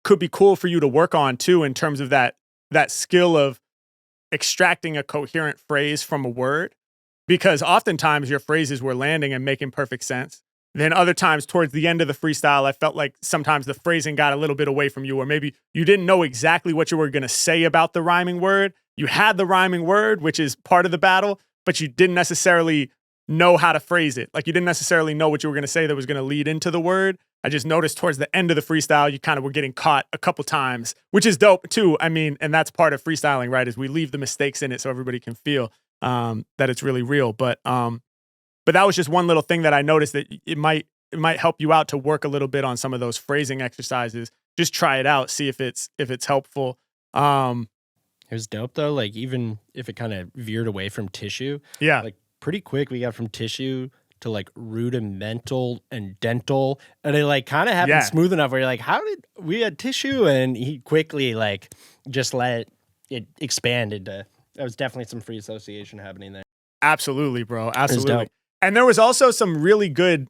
could be cool for you to work on too, in terms of that skill of extracting a coherent phrase from a word. Because oftentimes your phrases were landing and making perfect sense. Then other times towards the end of the freestyle, I felt like sometimes the phrasing got a little bit away from you, or maybe you didn't know exactly what you were going to say about the rhyming word. You had the rhyming word, which is part of the battle, but you didn't necessarily know how to phrase it. Like you didn't necessarily know what you were going to say that was going to lead into the word. I just noticed towards the end of the freestyle, you kind of were getting caught a couple times, which is dope too. I mean, and that's part of freestyling, right? Is we leave the mistakes in it so everybody can feel that it's really real. But that was just one little thing that I noticed that it might help you out to work a little bit on some of those phrasing exercises. Just try it out, see if it's helpful. It was dope though. Like even if it kind of veered away from tissue, like pretty quick we got from tissue to like rudimental and dental, and it like kind of happened smooth enough where you're like, how did we had tissue? And he quickly like just let it expand into. There was definitely some free association happening there. Absolutely, bro. Absolutely. And there was also some really good,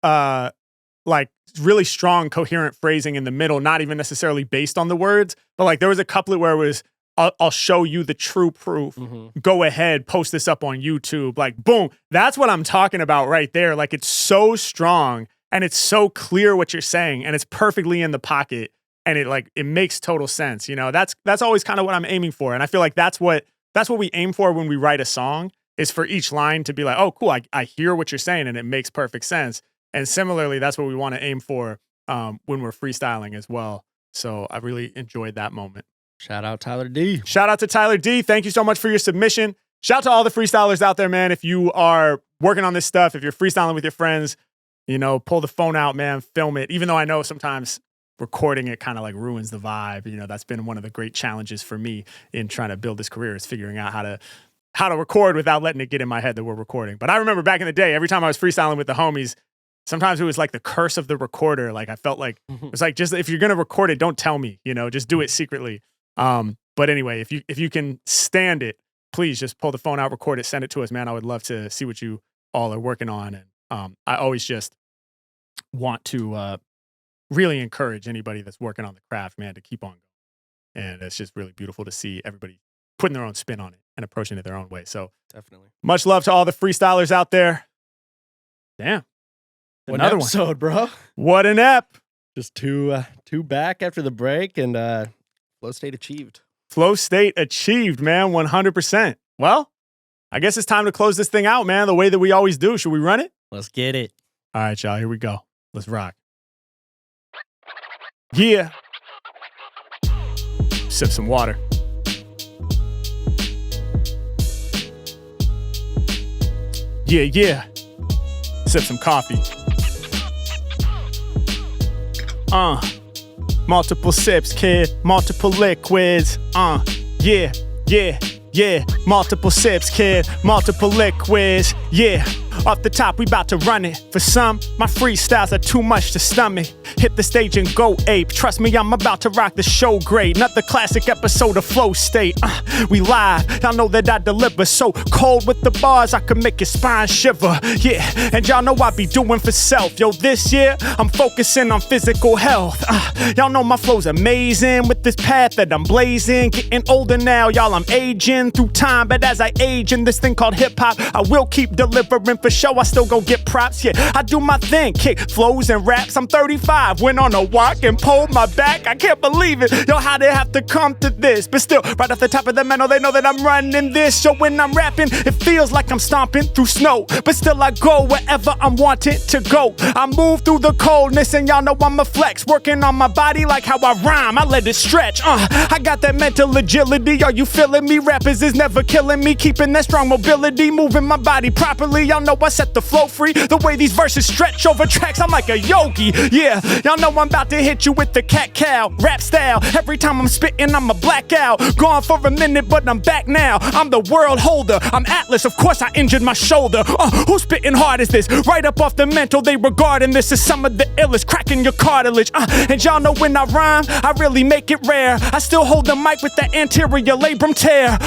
like really strong, coherent phrasing in the middle, not even necessarily based on the words, but like there was a couplet where it was, I'll show you the true proof. Mm-hmm. Go ahead, post this up on YouTube. Like, boom. That's what I'm talking about right there. Like, it's so strong and it's so clear what you're saying and it's perfectly in the pocket and it makes total sense. You know, that's always kind of what I'm aiming for. And I feel like that's what we aim for when we write a song, is for each line to be like, oh, cool. I hear what you're saying and it makes perfect sense. And similarly, that's what we want to aim for when we're freestyling as well. So I really enjoyed that moment. Shout out Tyler D. Shout out to Tyler D. Thank you so much for your submission. Shout out to all the freestylers out there, man. If you are working on this stuff, if you're freestyling with your friends, you know, pull the phone out, man, film it. Even though I know sometimes recording it kind of like ruins the vibe. You know, that's been one of the great challenges for me in trying to build this career, is figuring out how to record without letting it get in my head that we're recording. But I remember back in the day, every time I was freestyling with the homies, sometimes it was like the curse of the recorder. Like I felt like it's like, just if you're going to record it, don't tell me, you know, just do it secretly. But anyway, if you can stand it, please just pull the phone out, record it, send it to us, man. I would love to see what you all are working on. And I always just want to really encourage anybody that's working on the craft, man, to keep on going. And it's just really beautiful to see everybody putting their own spin on it and approaching it their own way. So definitely much love to all the freestylers out there. Damn. Another episode, bro. What an ep. Just two back after the break, and flow state achieved. Flow state achieved, man. 100%. Well, I guess it's time to close this thing out, man, the way that we always do. Should we run it? Let's get it. All right, y'all. Here we go. Let's rock. Yeah. Sip some water. Yeah. Sip some coffee. Multiple sips, kid. Multiple liquids. Yeah. Multiple sips, kid. Multiple liquids. Yeah. Off the top, we about to run it. For some, my freestyles are too much to stomach. Hit the stage and go ape. Trust me, I'm about to rock the show great. Another classic episode of Flow State. We live. Y'all know that I deliver. So cold with the bars, I can make your spine shiver. Yeah, and y'all know I be doing for self. Yo, this year, I'm focusing on physical health. Y'all know my flow's amazing with this path that I'm blazing. Getting older now, y'all, I'm aging through time. But as I age in this thing called hip-hop, I will keep delivering for show. I still go get props. Yeah, I do my thing. Kick flows and raps. I'm 35. Went on a walk and pulled my back. I can't believe it. Yo, how they have to come to this? But still, right off the top of the mental, they know that I'm running this. So when I'm rapping, it feels like I'm stomping through snow. But still, I go wherever I'm wanted to go. I move through the coldness, and y'all know I'm a flex. Working on my body like how I rhyme. I let it stretch. I got that mental agility. Are you feeling me? Rappers is never killing me. Keeping that strong mobility. Moving my body properly. Y'all know I set the flow free. The way these verses stretch over tracks, I'm like a yogi. Yeah, y'all know I'm about to hit you with the cat cow rap style. Every time I'm spitting, I'm a blackout. Gone for a minute, but I'm back now. I'm the world holder. I'm Atlas. Of course, I injured my shoulder. Who's spitting hard is this? Right up off the mental, they regarding this as some of the illest, cracking your cartilage. And y'all know when I rhyme, I really make it rare. I still hold the mic with that anterior labrum tear.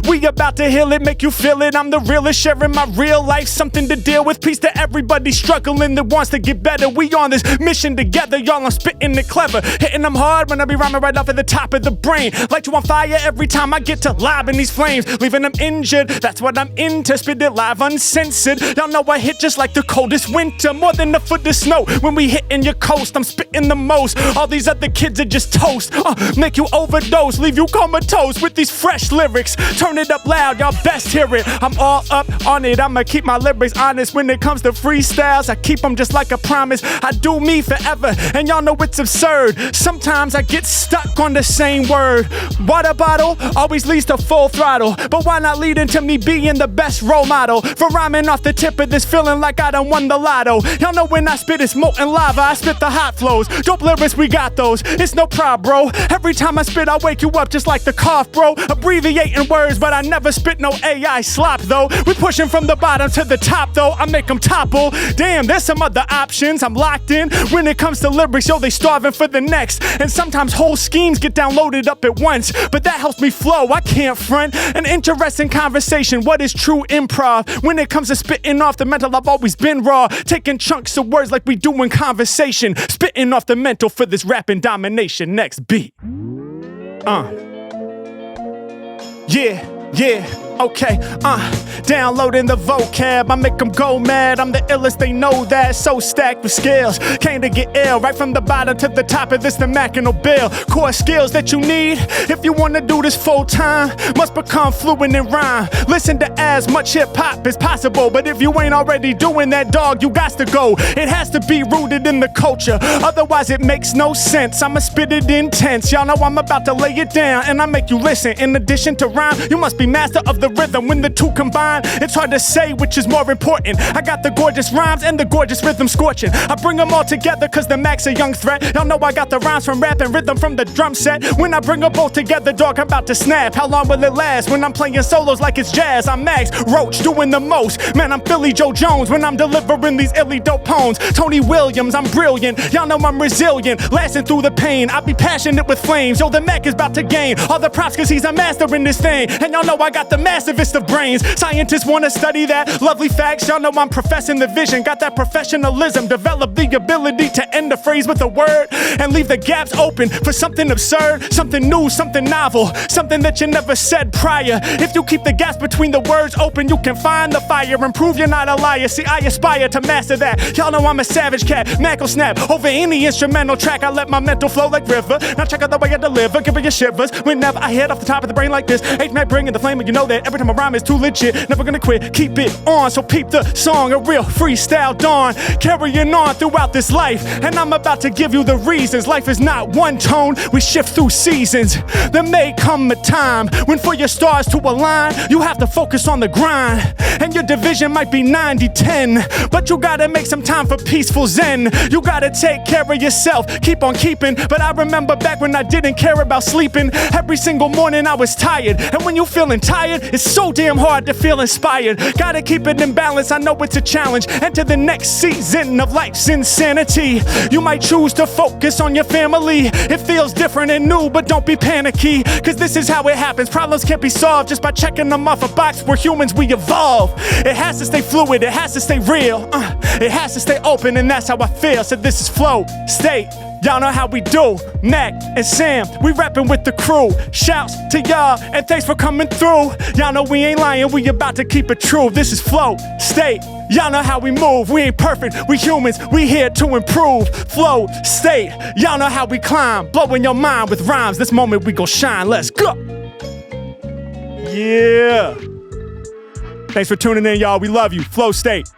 We about to heal it, make you feel it. I'm the realest, sharing my real life. Something something to deal with. Peace to everybody struggling that wants to get better. We on this mission together, y'all. I'm spitting it clever, hitting them hard when I be rhyming right off at the top of the brain. Light you on fire every time I get to lobbing these flames, leaving them injured. That's what I'm into, spit it live uncensored. Y'all know I hit just like the coldest winter, more than a foot of snow. When we hitting your coast, I'm spitting the most. All these other kids are just toast. Make you overdose, leave you comatose with these fresh lyrics. Turn it up loud, y'all best hear it. I'm all up on it, I'ma keep my lyrics honest. When it comes to freestyles, I keep them just like a promise. I do me forever, and y'all know it's absurd. Sometimes I get stuck on the same word. Water bottle always leads to full throttle, but why not lead into me being the best role model? For rhyming off the tip of this, feeling like I done won the lotto. Y'all know when I spit it's molten lava, I spit the hot flows. Dope lyrics, we got those, it's no prob, bro. Every time I spit, I wake you up just like the cough, bro. Abbreviating words, but I never spit no AI slop, though. We pushing from the bottom to the top, though. I make them topple. Damn, there's some other options. I'm locked in. When it comes to lyrics, yo, they starving for the next. And sometimes whole schemes get downloaded up at once, but that helps me flow. I can't front. An interesting conversation. What is true improv? When it comes to spitting off the mental, I've always been raw. Taking chunks of words like we do in conversation. Spitting off the mental for this rapping domination. Next beat. Yeah, okay, downloading the vocab, I make them go mad, I'm the illest, they know that, so stacked with skills, came to get ill, right from the bottom to the top of this, the Mack and Bill, core skills that you need, if you wanna do this full time, must become fluent in rhyme, listen to as much hip-hop as possible, but if you ain't already doing that, dog, you got to go, it has to be rooted in the culture, otherwise it makes no sense, I'ma spit it intense, y'all know I'm about to lay it down, and I make you listen, in addition to rhyme, you must be master of the rhythm. When the two combine, it's hard to say which is more important. I got the gorgeous rhymes and the gorgeous rhythm scorching. I bring them all together cause the Mack's a young threat. Y'all know I got the rhymes from rap and rhythm from the drum set. When I bring them both together, dog, I'm about to snap. How long will it last? When I'm playing solos like it's jazz, I'm Max Roach doing the most. Man, I'm Philly Joe Jones when I'm delivering these illy dope poems. Tony Williams, I'm brilliant. Y'all know I'm resilient, lasting through the pain. I be passionate with flames. Yo, the Mack is about to gain all the props cause he's a master in this thing. And y'all know I got the massivest of brains. Scientists wanna study that. Lovely facts, y'all know I'm professing the vision. Got that professionalism, develop the ability to end a phrase with a word and leave the gaps open for something absurd, something new, something novel, something that you never said prior. If you keep the gaps between the words open, you can find the fire and prove you're not a liar. See, I aspire to master that. Y'all know I'm a savage cat, Mack will snap over any instrumental track. I let my mental flow like river. Now check out the way I deliver, giving you shivers whenever I hit off the top of the brain like this. H-Mack bringing the flame, and you know that every time I rhyme is too legit. Never gonna quit, keep it on. So peep the song, a real freestyle dawn, carrying on throughout this life. And I'm about to give you the reasons. Life is not one tone, we shift through seasons. There may come a time when for your stars to align, you have to focus on the grind. And your division might be 90-10, but you gotta make some time for peaceful zen. You gotta take care of yourself, keep on keeping. But I remember back when I didn't care about sleeping. Every single morning I was tired, and when you feeling tired, it's so damn hard to feel inspired. Gotta keep it in balance, I know it's a challenge. Enter the next season of life's insanity. You might choose to focus on your family. It feels different and new, but don't be panicky, cause this is how it happens. Problems can't be solved just by checking them off a box. We're humans, we evolve. It has to stay fluid, it has to stay real. It has to stay open, and that's how I feel. So this is Flow State. Y'all know how we do. Mack and Sam, we rapping with the crew. Shouts to y'all, and thanks for coming through. Y'all know we ain't lying, we about to keep it true. This is Flow State. Y'all know how we move. We ain't perfect, we humans, we here to improve. Flow State. Y'all know how we climb, blowing your mind with rhymes. This moment we gon' shine. Let's go. Yeah. Thanks for tuning in, y'all. We love you. Flow State.